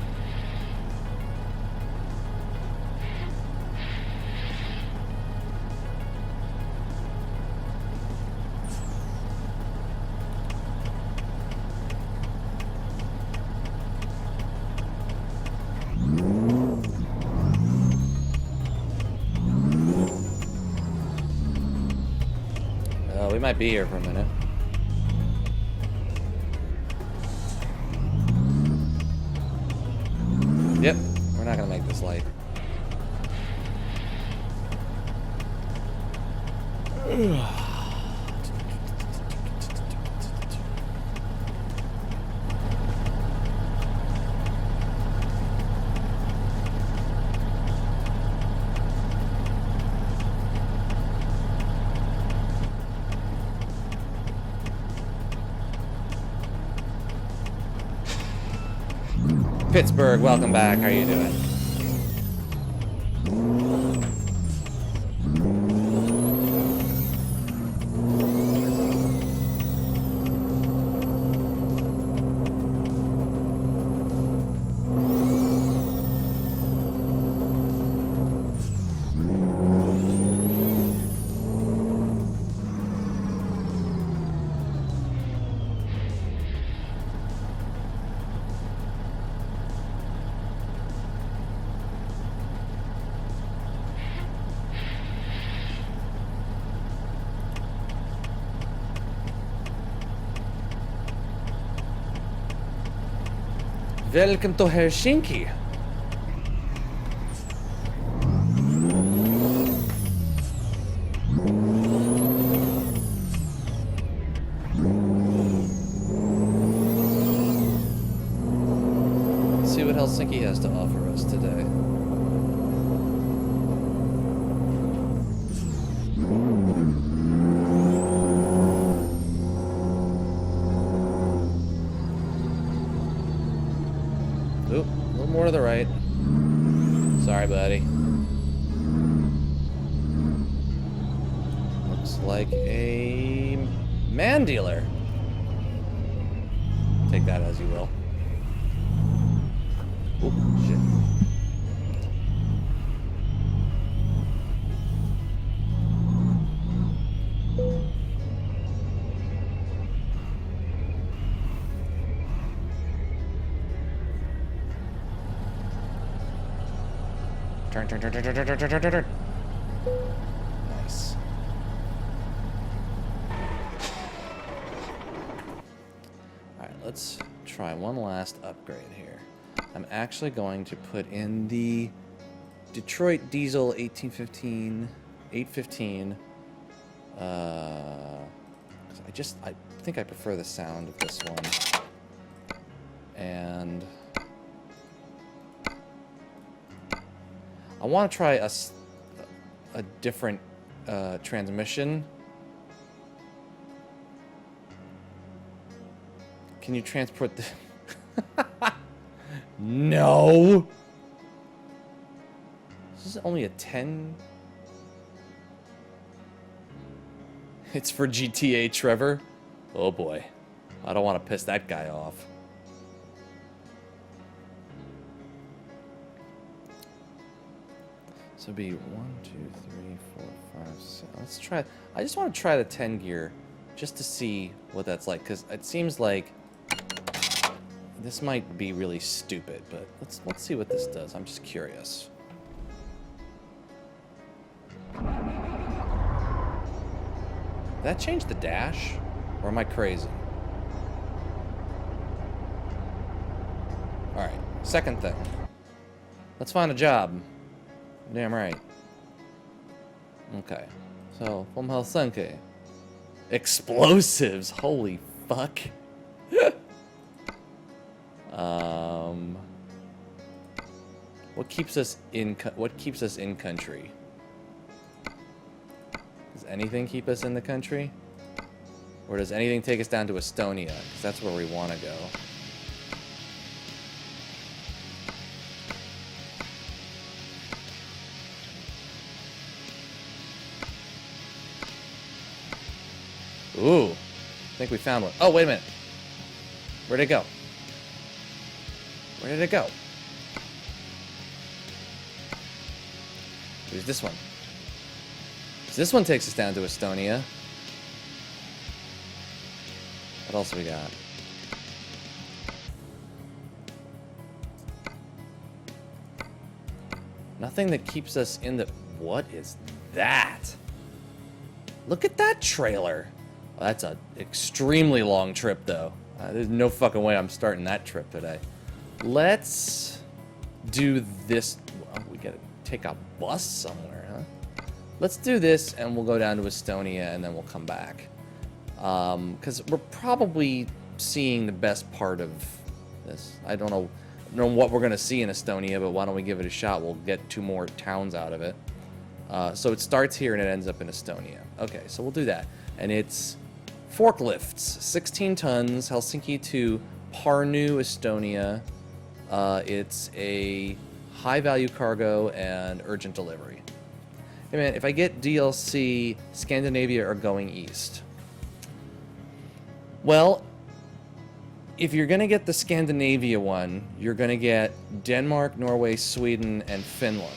We might be here for a minute. Yep, we're not gonna make this light. Pittsburgh, welcome back. How are you doing? Welcome to Helsinki. Let's see what Helsinki has to offer us today. More to the right. Sorry, buddy. Looks like a man dealer. Take that as you will. Oh, shit. Turn, turn, turn, turn, turn, turn, turn, turn, turn. Nice. Alright, let's try one last upgrade here. I'm actually going to put in the Detroit Diesel 815. I think I prefer the sound of this one. And I want to try a different transmission. Can you transport the... No! This is only a 10... It's for GTA Trevor? Oh boy. I don't want to piss that guy off. So it'd be 1, 2, 3, 4, 5, 6. Let's try... I just want to try the 10 gear just to see what that's like, because it seems like this might be really stupid, but let's see what this does. I'm just curious. Did that change the dash? Or am I crazy? Alright, second thing. Let's find a job. Damn right. Okay. So, from Helsinki. Explosives! Holy fuck. What keeps us in country? Does anything keep us in the country? Or does anything take us down to Estonia? Because that's where we want to go. Ooh. I think we found one. Oh, wait a minute. Where'd it go? Where did it go? There's this one. So this one takes us down to Estonia. What else we got? Nothing that keeps us in the... What is that? Look at that trailer. Well, that's an extremely long trip, though. There's no fucking way I'm starting that trip today. Let's do this. Well, we gotta take a bus somewhere, huh? Let's do this, and we'll go down to Estonia, and then we'll come back. Because we're probably seeing the best part of this. I don't know what we're gonna see in Estonia, but why don't we give it a shot? We'll get 2 more towns out of it. So it starts here and it ends up in Estonia. Okay, so we'll do that. And it's forklifts, 16 tons, Helsinki to Pärnu, Estonia. It's a high-value cargo and urgent delivery. Hey man, if I get DLC, Scandinavia or going east? Well, if you're gonna get the Scandinavia one, you're gonna get Denmark, Norway, Sweden, and Finland.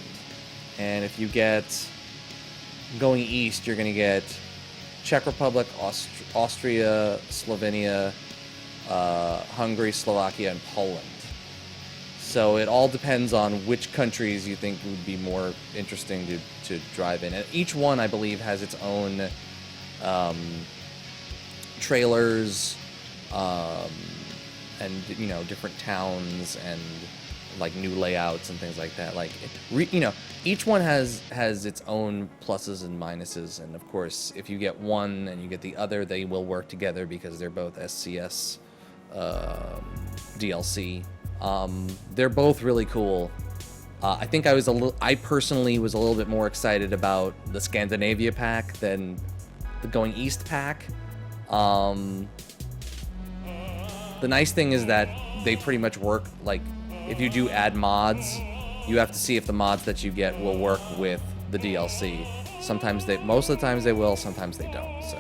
And if you get going east, you're gonna get Czech Republic, Austria, Slovenia, Hungary, Slovakia, and Poland. So it all depends on which countries you think would be more interesting to drive in. And each one, I believe, has its own trailers, and you know, different towns and like new layouts and things like that. Like, you know, each one has its own pluses and minuses. And of course, if you get one and you get the other, they will work together because they're both SCS DLC. They're both really cool. I think I personally was a little bit more excited about the Scandinavia pack than the Going East pack. The nice thing is that they pretty much work. Like, if you do add mods, you have to see if the mods that you get will work with the DLC. Most of the times they will, sometimes they don't. So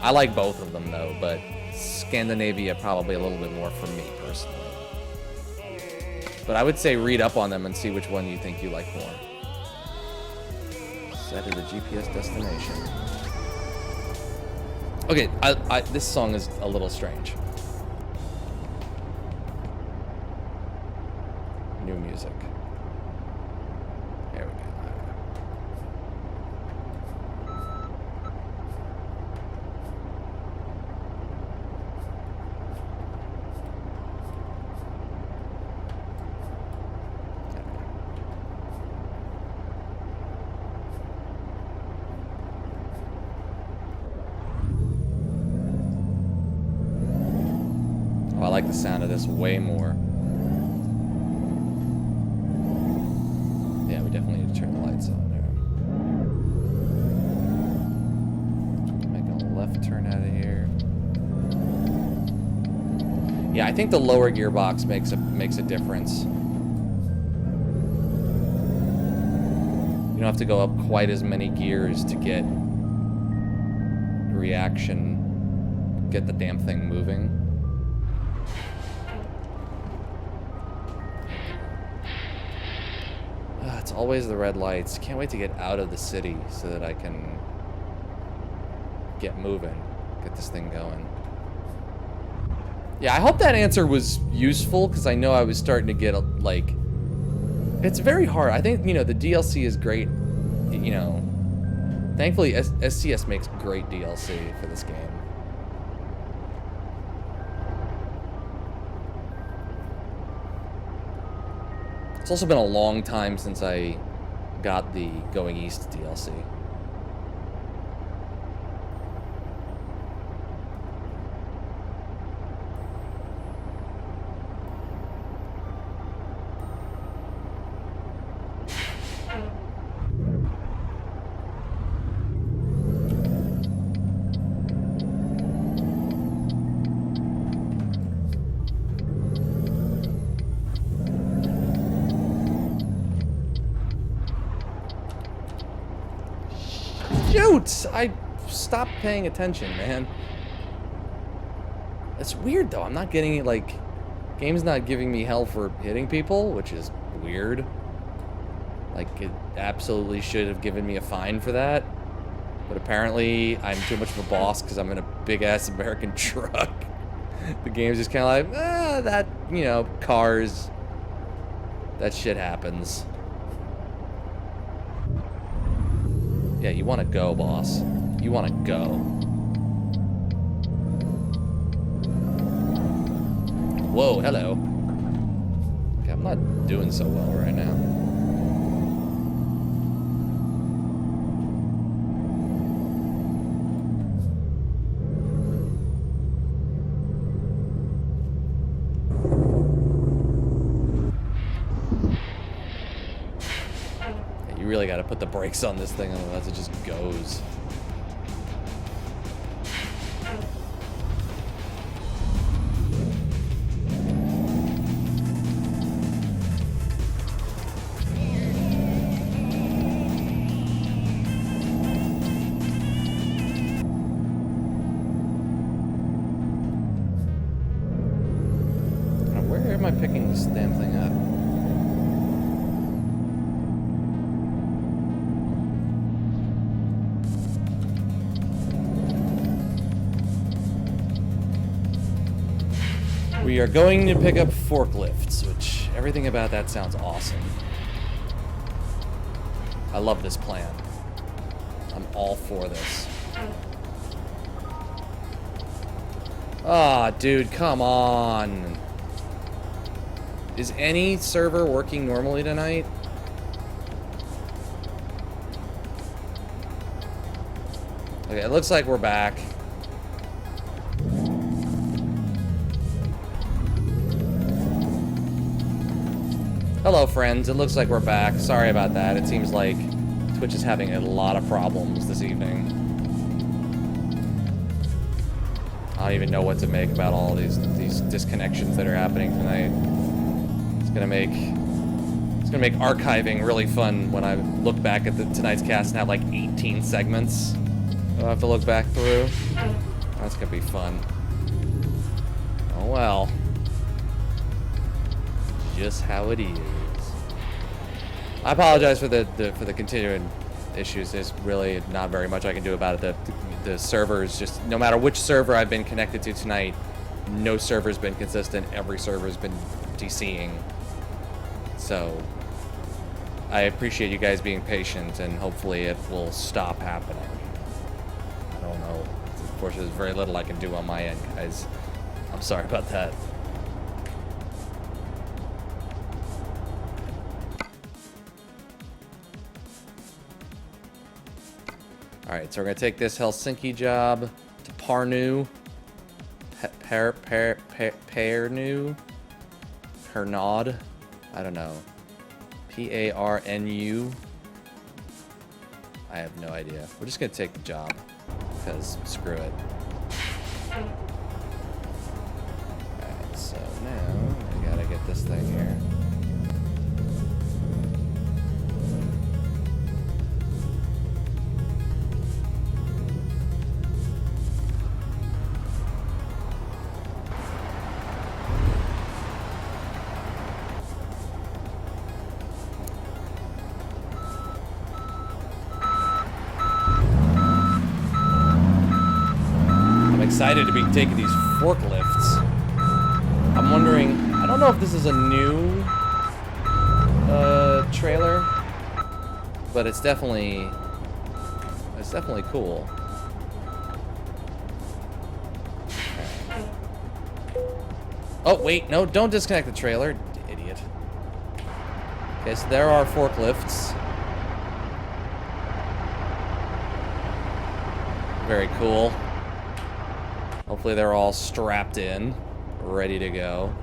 I like both of them though, but Scandinavia probably a little bit more for me personally. But I would say read up on them and see which one you think you like more. Set to the GPS destination. Okay, this song is a little strange. New music. There we go. Oh, I like the sound of this way more. we definitely need to turn the lights on there. Make a left turn out of here. Yeah, I think the lower gearbox makes a difference. You don't have to go up quite as many gears to get reaction, get the damn thing moving. It's always the red lights. Can't wait to get out of the city so that I can get moving, get this thing going. Yeah, I hope that answer was useful, because I know I was starting to get, like... It's very hard. I think, you know, the DLC is great, you know. Thankfully, SCS makes great DLC for this game. It's also been a long time since I got the Going East DLC. Shoot! I stopped paying attention, man. It's weird, though. I'm not getting it, like... Game's not giving me hell for hitting people, which is weird. Like, it absolutely should have given me a fine for that. But apparently, I'm too much of a boss because I'm in a big-ass American truck. The game's just kind of like, that, you know, cars. That shit happens. Yeah, you want to go, boss. You want to go. Whoa, hello. Okay, I'm not doing so well right now. You really got to put the brakes on this thing, otherwise it just goes. Now, where am I picking this damn thing up? We are going to pick up forklifts, which everything about that sounds awesome. I love this plan. I'm all for this. Ah, dude, come on. Is any server working normally tonight? Okay, it looks like we're back. Hello, friends. It looks like we're back. Sorry about that. It seems like Twitch is having a lot of problems this evening. I don't even know what to make about all these disconnections that are happening tonight. It's gonna make archiving really fun when I look back at tonight's cast and have like 18 segments that I'll have to look back through. That's gonna be fun. Oh well. Just how it is. I apologize for the continuing issues. There's really not very much I can do about it. The servers, just no matter which server I've been connected to tonight, no server's been consistent. Every server's been DCing. So I appreciate you guys being patient, and hopefully it will stop happening. I don't know. Of course, there's very little I can do on my end, guys. I'm sorry about that. Alright, so we're going to take this Helsinki job to Parnu. Pernod? I don't know. P-A-R-N-U. I have no idea. We're just gonna take the job, because screw it. Alright, so now we gotta get this thing here. Excited to be taking these forklifts. I'm wondering, I don't know if this is a new trailer, but it's definitely cool. Oh wait, no, don't disconnect the trailer, idiot. Okay, so there are forklifts. Very cool. Hopefully they're all strapped in, ready to go.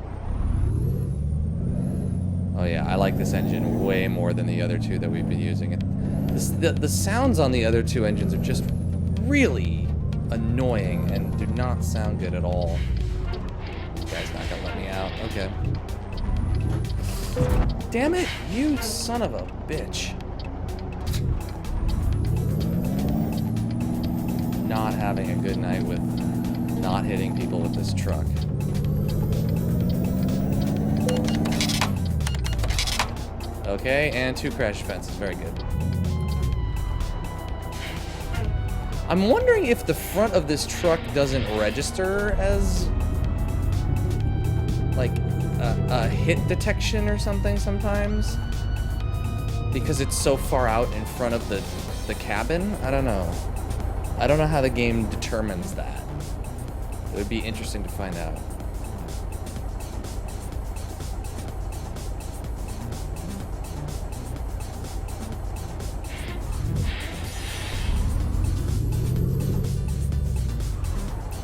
Oh yeah, I like this engine way more than the other two that we've been using. The sounds on the other two engines are just really annoying and do not sound good at all. This guy's not gonna let me out. Okay. Damn it, you son of a bitch. Not having a good night with not hitting people with this truck. Okay, and 2 crash fences. Very good. I'm wondering if the front of this truck doesn't register as like a hit detection or something sometimes, because it's so far out in front of the cabin. I don't know. I don't know how the game determines that. It would be interesting to find out.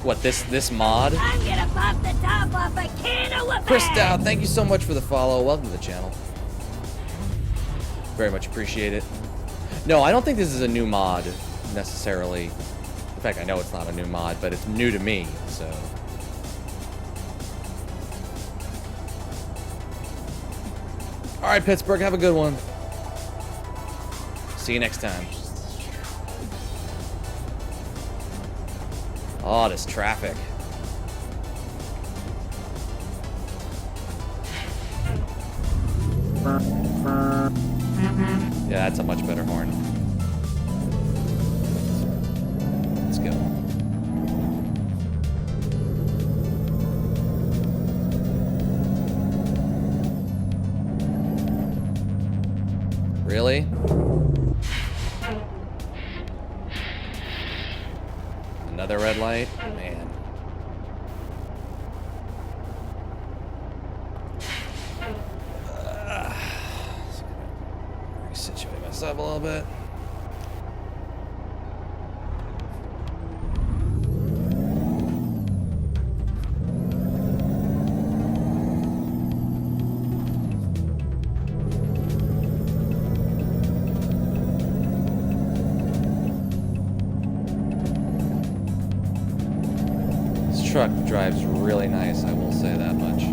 What, this mod? I'm gonna pop the top off a can of whooping! Chris Dow, thank you so much for the follow. Welcome to the channel. Very much appreciate it. No, I don't think this is a new mod, necessarily. In fact, I know it's not a new mod, but it's new to me, so. All right, Pittsburgh, have a good one. See you next time. Oh, this traffic. Yeah, that's a much better horn. Let's go. Really? Another red light? Man. Resituate myself a little bit. Truck drives really nice, I will say that much.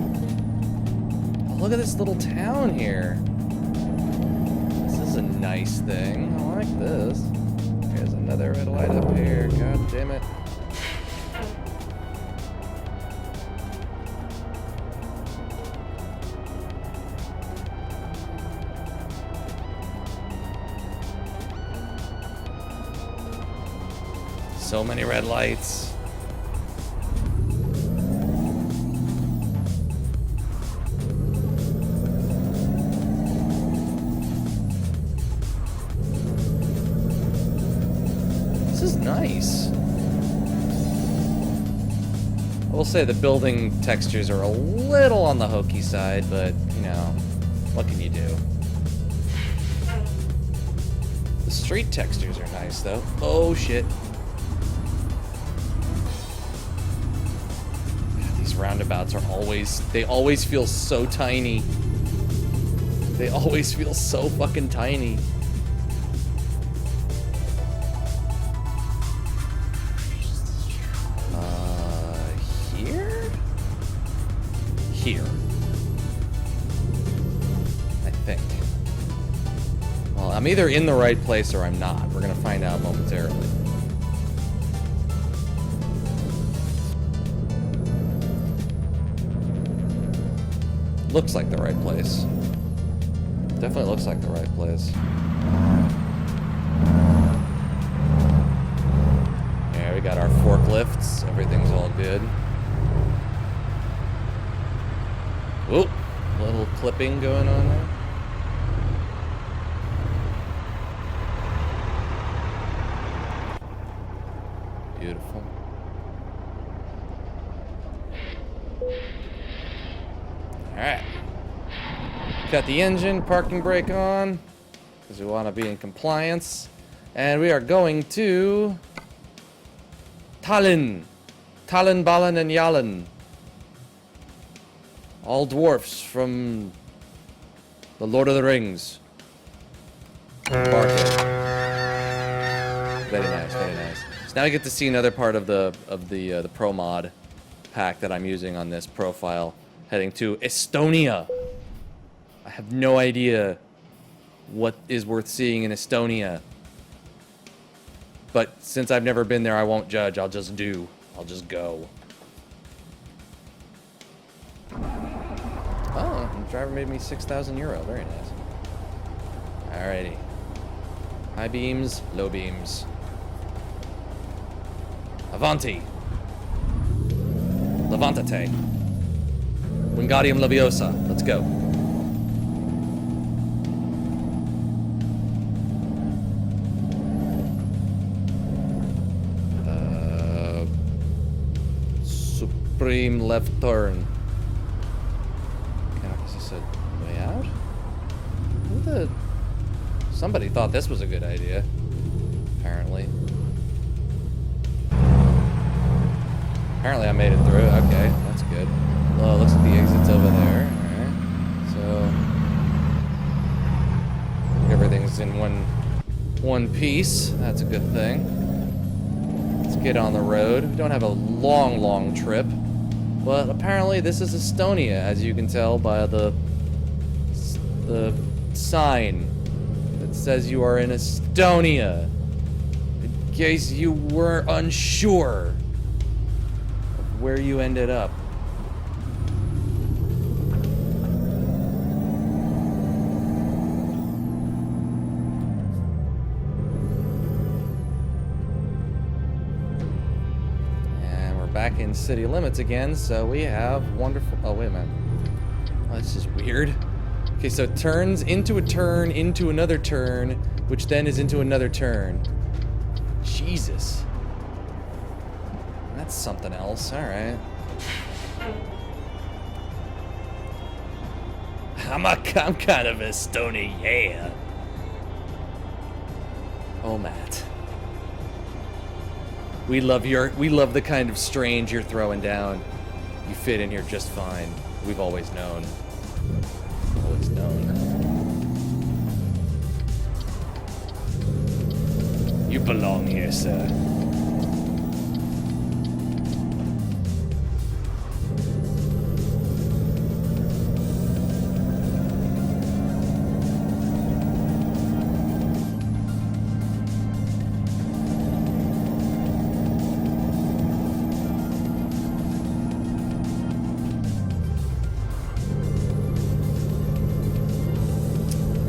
Oh, look at this little town here. This is a nice thing. I like this. There's another red light up here. God damn it. So many red lights. This is nice. I will say the building textures are a little on the hokey side, but, you know, what can you do? The street textures are nice, though. Oh, shit. God, these roundabouts are always, they always feel so tiny. They always feel so fucking tiny. Here? Here. I think. Well, I'm either in the right place or I'm not. We're gonna find out momentarily. Looks like the right place. Definitely looks like the right place. Yeah, we got our forklifts. Everything's all good. Oop, little clipping going on there. Beautiful. Alright. Got the engine, parking brake on, because we want to be in compliance. And we are going to Tallinn. Tallinn, Balin, and Yalin. All dwarfs from the Lord of the Rings. Market. Very nice, very nice. So now I get to see another part of the Promod pack that I'm using on this profile, heading to Estonia. I have no idea what is worth seeing in Estonia. But since I've never been there, I won't judge. I'll just do. I'll just go. Oh, the driver made me 6,000 euro. Very nice. Alrighty. High beams, low beams. Avanti. Levantate. Wingardium Leviosa. Let's go. Supreme left turn. Is this a way out? Who the... Somebody thought this was a good idea. Apparently. Apparently I made it through. Okay, that's good. Well, looks like the exit's over there. Alright. So... everything's in one piece. That's a good thing. Let's get on the road. We don't have a long trip. But apparently this is Estonia, as you can tell by the sign that says you are in Estonia. In case you were unsure of where you ended up. Back in city limits again, so we have wonderful... Oh, wait a minute. Oh, this is weird. Okay, so it turns into a turn, into another turn, which then is into another turn. Jesus. That's something else. Alright. I'm kind of Estonia, yeah. Oh, Matt. We love the kind of strange you're throwing down. You fit in here just fine. We've always known. Always known. You belong here, sir.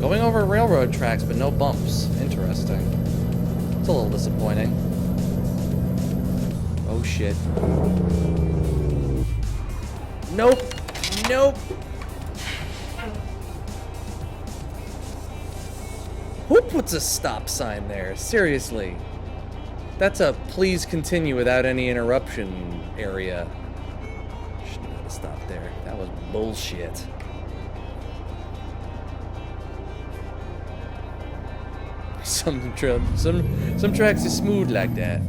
Going over railroad tracks, but no bumps. Interesting. It's a little disappointing. Oh shit. Nope. Nope. Who puts a stop sign there? Seriously. That's a please continue without any interruption area. Shouldn't have stopped there. That was bullshit. Some tracks are smooth like that.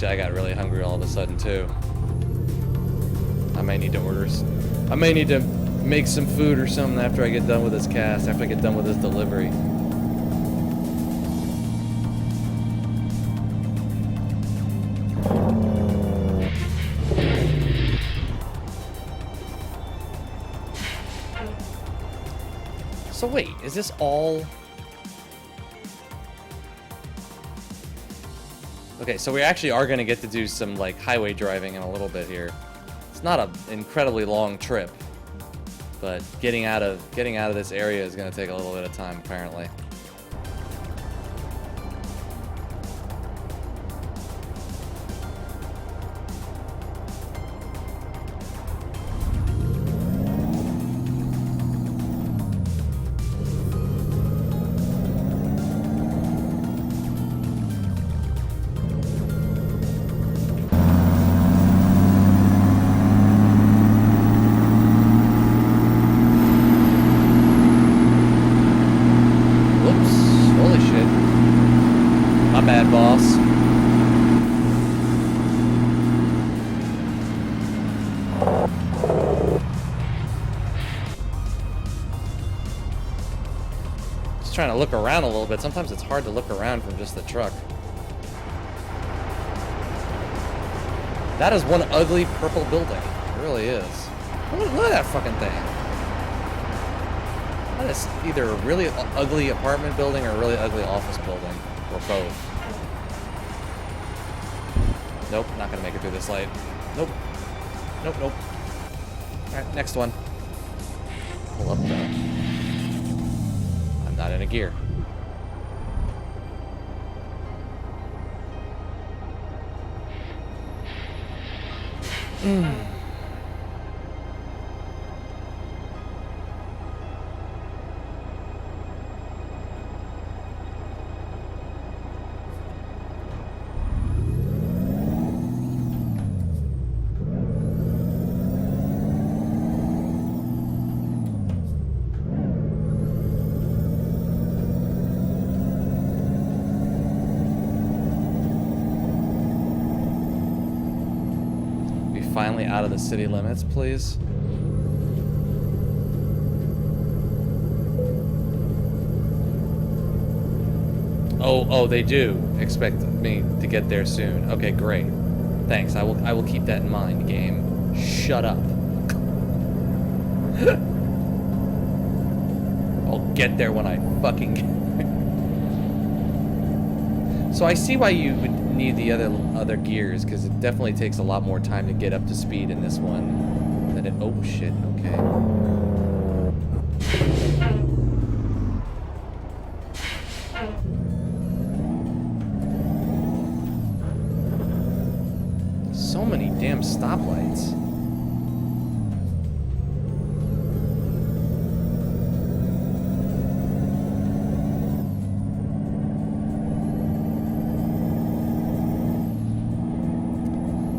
Actually, I got really hungry all of a sudden too. I may need to I may need to make some food or something after I get done with this cast, after I get done with this delivery. So wait, is this all... Okay, so we actually are going to get to do some like highway driving in a little bit here. It's not an incredibly long trip, but getting out of this area is going to take a little bit of time apparently. Trying to look around a little bit. Sometimes it's hard to look around from just the truck. That is one ugly purple building. It really is. Look at that fucking thing. That is either a really ugly apartment building or a really ugly office building. Or both. Nope, not gonna make it through this light. Nope. Nope, nope. Alright, next one. Pull up though. Not in a gear. Finally out of the city limits, please. Oh, they do expect me to get there soon. Okay, great. Thanks. I will keep that in mind, game. Shut up. I'll get there when I fucking get there. So I see why you would need the other gears, because it definitely takes a lot more time to get up to speed in this one than it... Oh shit, okay. So many damn stoplights.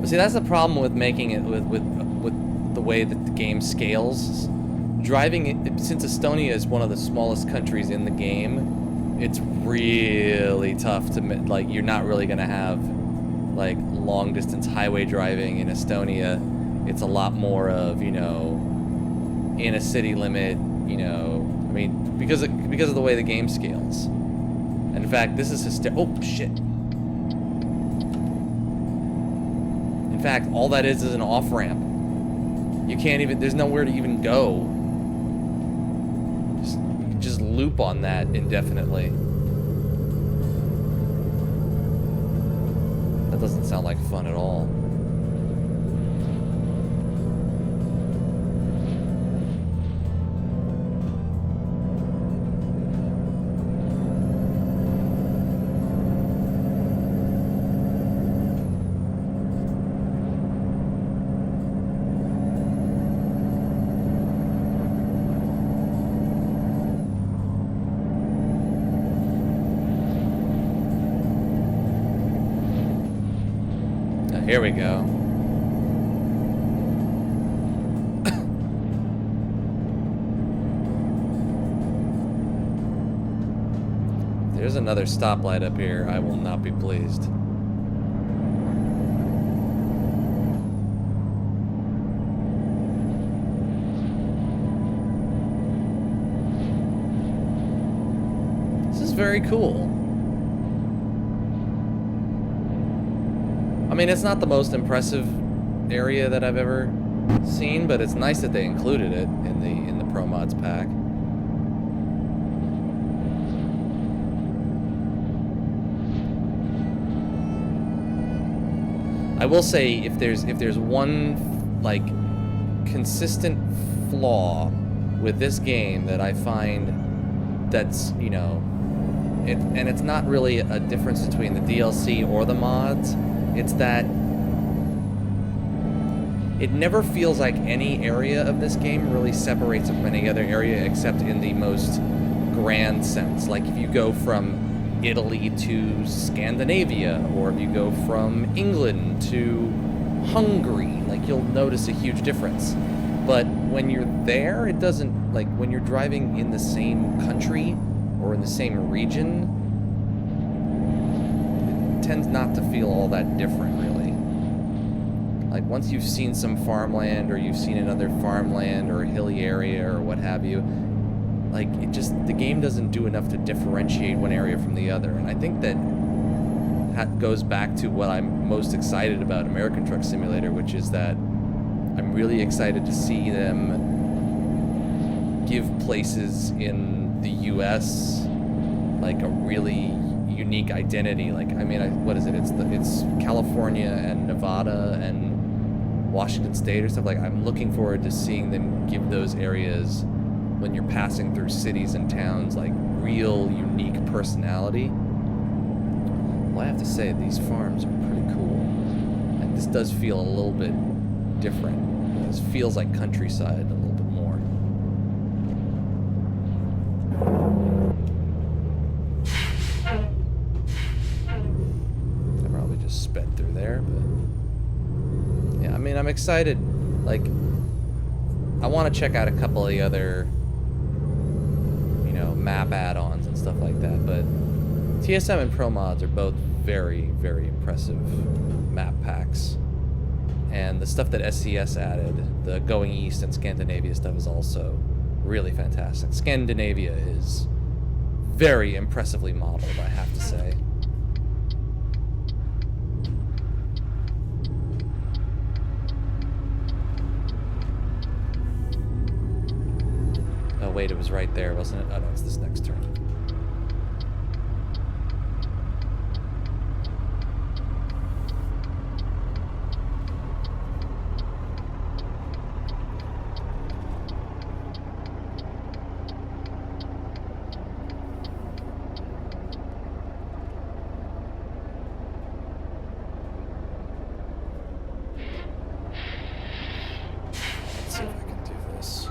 See, that's the problem with making it with the way that the game scales. Driving it, since Estonia is one of the smallest countries in the game, it's really tough to, like, you're not really gonna have like long distance highway driving in Estonia. It's a lot more of, you know, in a city limit, you know, I mean, because of the way the game scales. And in fact, this is oh shit. In fact, all that is an off-ramp. You can't even, there's nowhere to even go. You can just loop on that indefinitely. That doesn't sound like fun at all. Here we go. There's another stoplight up here. I will not be pleased. very cool. I mean, it's not the most impressive area that I've ever seen, but it's nice that they included it in the Promods pack. I will say, if there's one like consistent flaw with this game that I find that's, you know, and it's not really a difference between the DLC or the mods, it's that it never feels like any area of this game really separates from any other area except in the most grand sense. Like if you go from Italy to Scandinavia, or if you go from England to Hungary, like you'll notice a huge difference. But when you're there, it doesn't, like when you're driving in the same country or in the same region, it tends not to feel all that different, really. Like once you've seen some farmland, or you've seen another farmland or a hilly area or what have you, like it just, the game doesn't do enough to differentiate one area from the other. And I think that goes back to what I'm most excited about American Truck Simulator, which is that I'm really excited to see them give places in the US like a really unique identity. Like, I mean, what is it? It's California and Nevada and Washington State or stuff. Like, I'm looking forward to seeing them give those areas, when you're passing through cities and towns, like real unique personality. Well, I have to say, these farms are pretty cool. And this does feel a little bit different. This feels like countryside a little bit more. I probably just sped through there, but yeah, I mean, I'm excited. Like, I want to check out a couple of the other, you know, map add-ons and stuff like that, but TSM and Promods are both very, very impressive map packs. And the stuff that SCS added, the Going East and Scandinavia stuff, is also really fantastic. Scandinavia is very impressively modeled, I have to say. Oh wait, it was right there, wasn't it? Oh no, it's this next turn. Let's see if I can do this.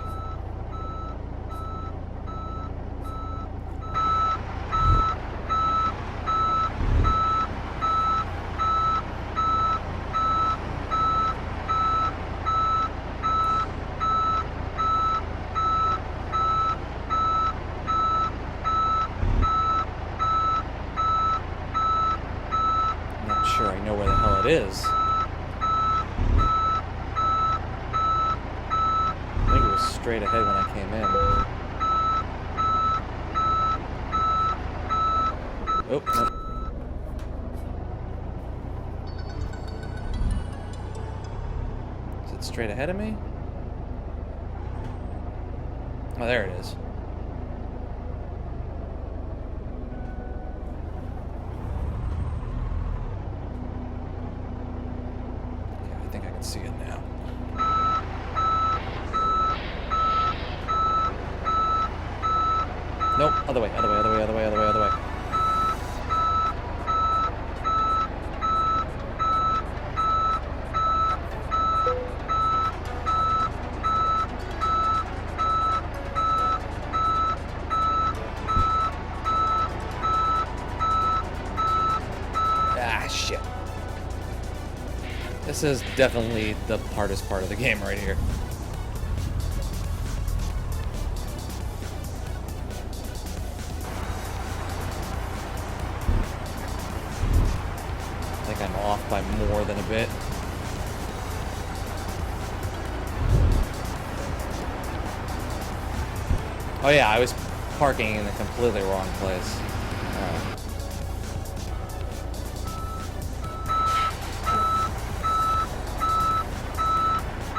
Not sure I know where the hell it is. I think it was straight ahead when I came in. Oh, no. Is it straight ahead of me? Oh, there it is. Okay, I think I can see it now. Nope, other way, other way, other way, other way, other way, other way. Ah, shit. This is definitely the hardest part of the game right here. I think I'm off by more than a bit. Oh yeah, I was parking in the completely wrong place.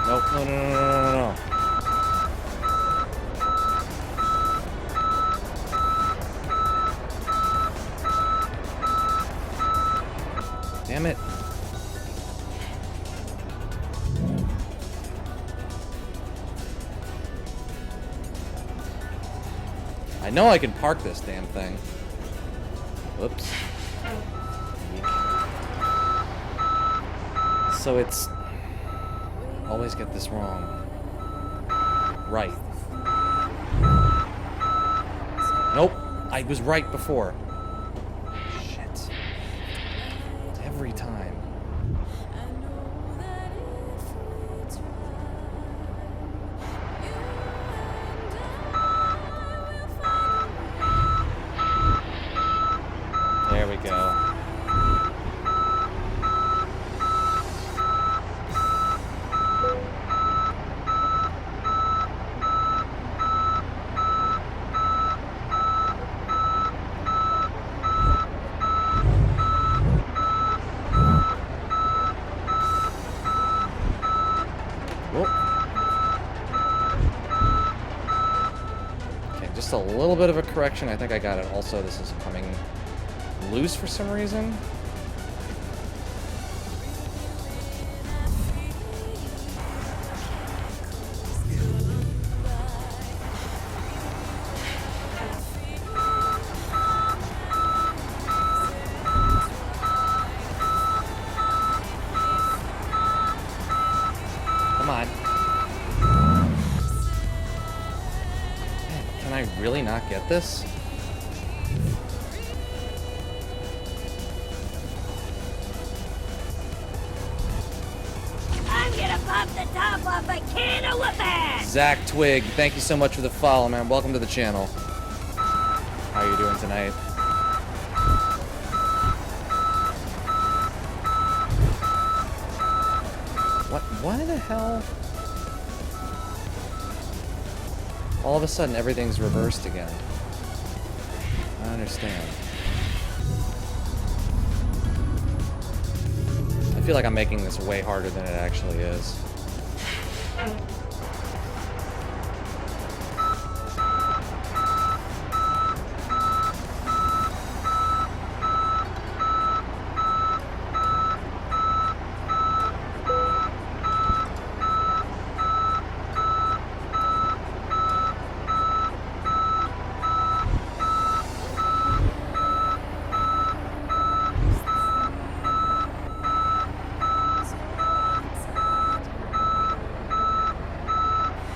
Nope, no, no, no, no, no, no. Damn it. I know I can park this damn thing. Whoops. So it's... Always get this wrong. Right. Nope. I was right before. Shit. Every time. There we go. Just a little bit of a correction. I think I got it. Also, this is coming loose for some reason. Come on. Can I really not get this? I'm gonna pop the top off a can of whoop-ass! Zach Twig, thank you so much for the follow, man. Welcome to the channel. How are you doing tonight? Why the hell? All of a sudden, everything's reversed again. I don't understand. I feel like I'm making this way harder than it actually is.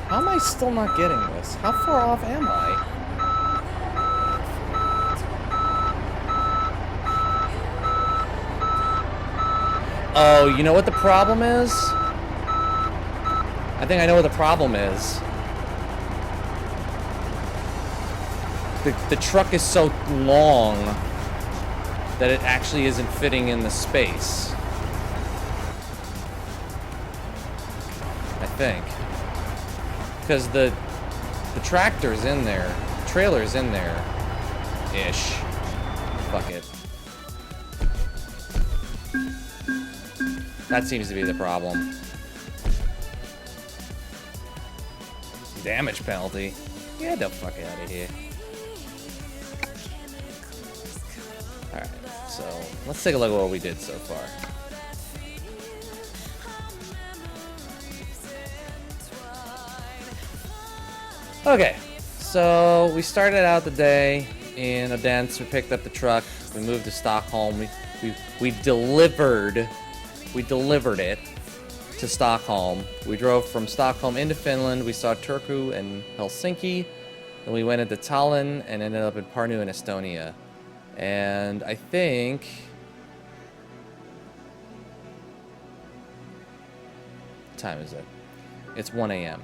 How am I still not getting this? How far off am I? Oh, you know what the problem is? I think I know what the problem is. The truck is so long that it actually isn't fitting in the space. I think. Because the tractor's in there, the trailer's in there, ish. Fuck it. That seems to be the problem. Damage penalty. Get the fuck out of here. Alright, so let's take a look at what we did so far. Okay, so we started out the day in Odense. We picked up the truck. We moved to Stockholm. We delivered it to Stockholm. We drove from Stockholm into Finland. We saw Turku and Helsinki. Then we went into Tallinn and ended up in Pärnu in Estonia. And I think... what time is it? It's 1 a.m.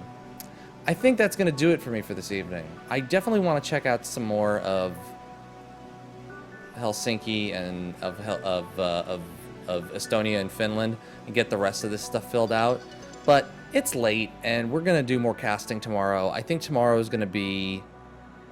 I think that's going to do it for me for this evening. I definitely want to check out some more of Helsinki and of Estonia and Finland and get the rest of this stuff filled out. But it's late, and we're going to do more casting tomorrow. I think tomorrow is going to be...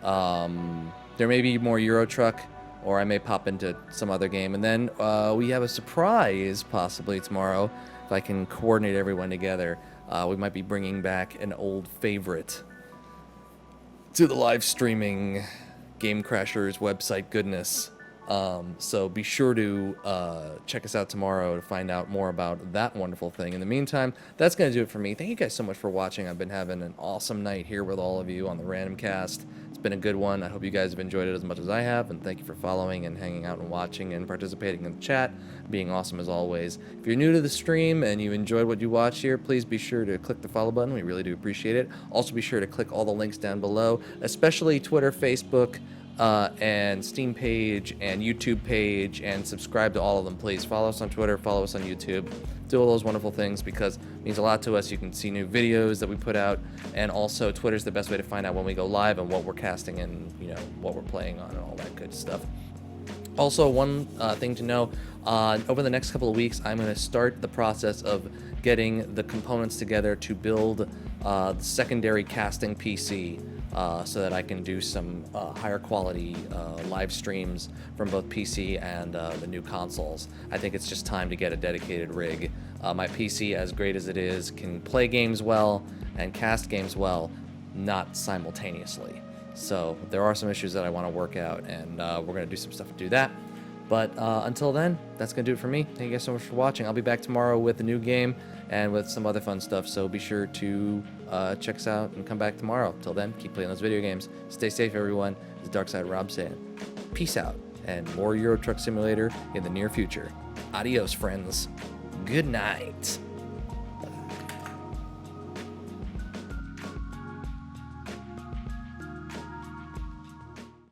there may be more Euro Truck or I may pop into some other game. And then we have a surprise possibly tomorrow if I can coordinate everyone together. We might be bringing back an old favorite to the live streaming Game Crashers website goodness. So be sure to check us out tomorrow to find out more about that wonderful thing. In the meantime, that's going to do it for me. Thank you guys so much for watching. I've been having an awesome night here with all of you on the Random Cast. It's been a good one. I hope you guys have enjoyed it as much as I have, and thank you for following and hanging out and watching and participating in the chat, being awesome as always. If you're new to the stream and you enjoyed what you watched here, please be sure to click the follow button. We really do appreciate it. Also be sure to click all the links down below, especially Twitter, Facebook, and Steam page and YouTube page, and subscribe to all of them. Please follow us on Twitter, follow us on YouTube, do all those wonderful things because it means a lot to us. You can see new videos that we put out, and also Twitter's the best way to find out when we go live and what we're casting and what we're playing on and all that good stuff. Also, one thing to know, over the next couple of weeks I'm going to start the process of getting the components together to build the secondary casting PC, so that I can do some higher quality live streams from both PC and the new consoles. I think it's just time to get a dedicated rig. My PC, as great as it is, can play games well and cast games well, not simultaneously. So there are some issues that I want to work out, and we're going to do some stuff to do that. But until then, that's going to do it for me. Thank you guys so much for watching. I'll be back tomorrow with a new game and with some other fun stuff, so be sure to check us out and come back tomorrow. Till then, keep playing those video games. Stay safe, everyone. This is Darkside Rob saying peace out, and more Euro Truck Simulator in the near future. Adios, friends. Good night.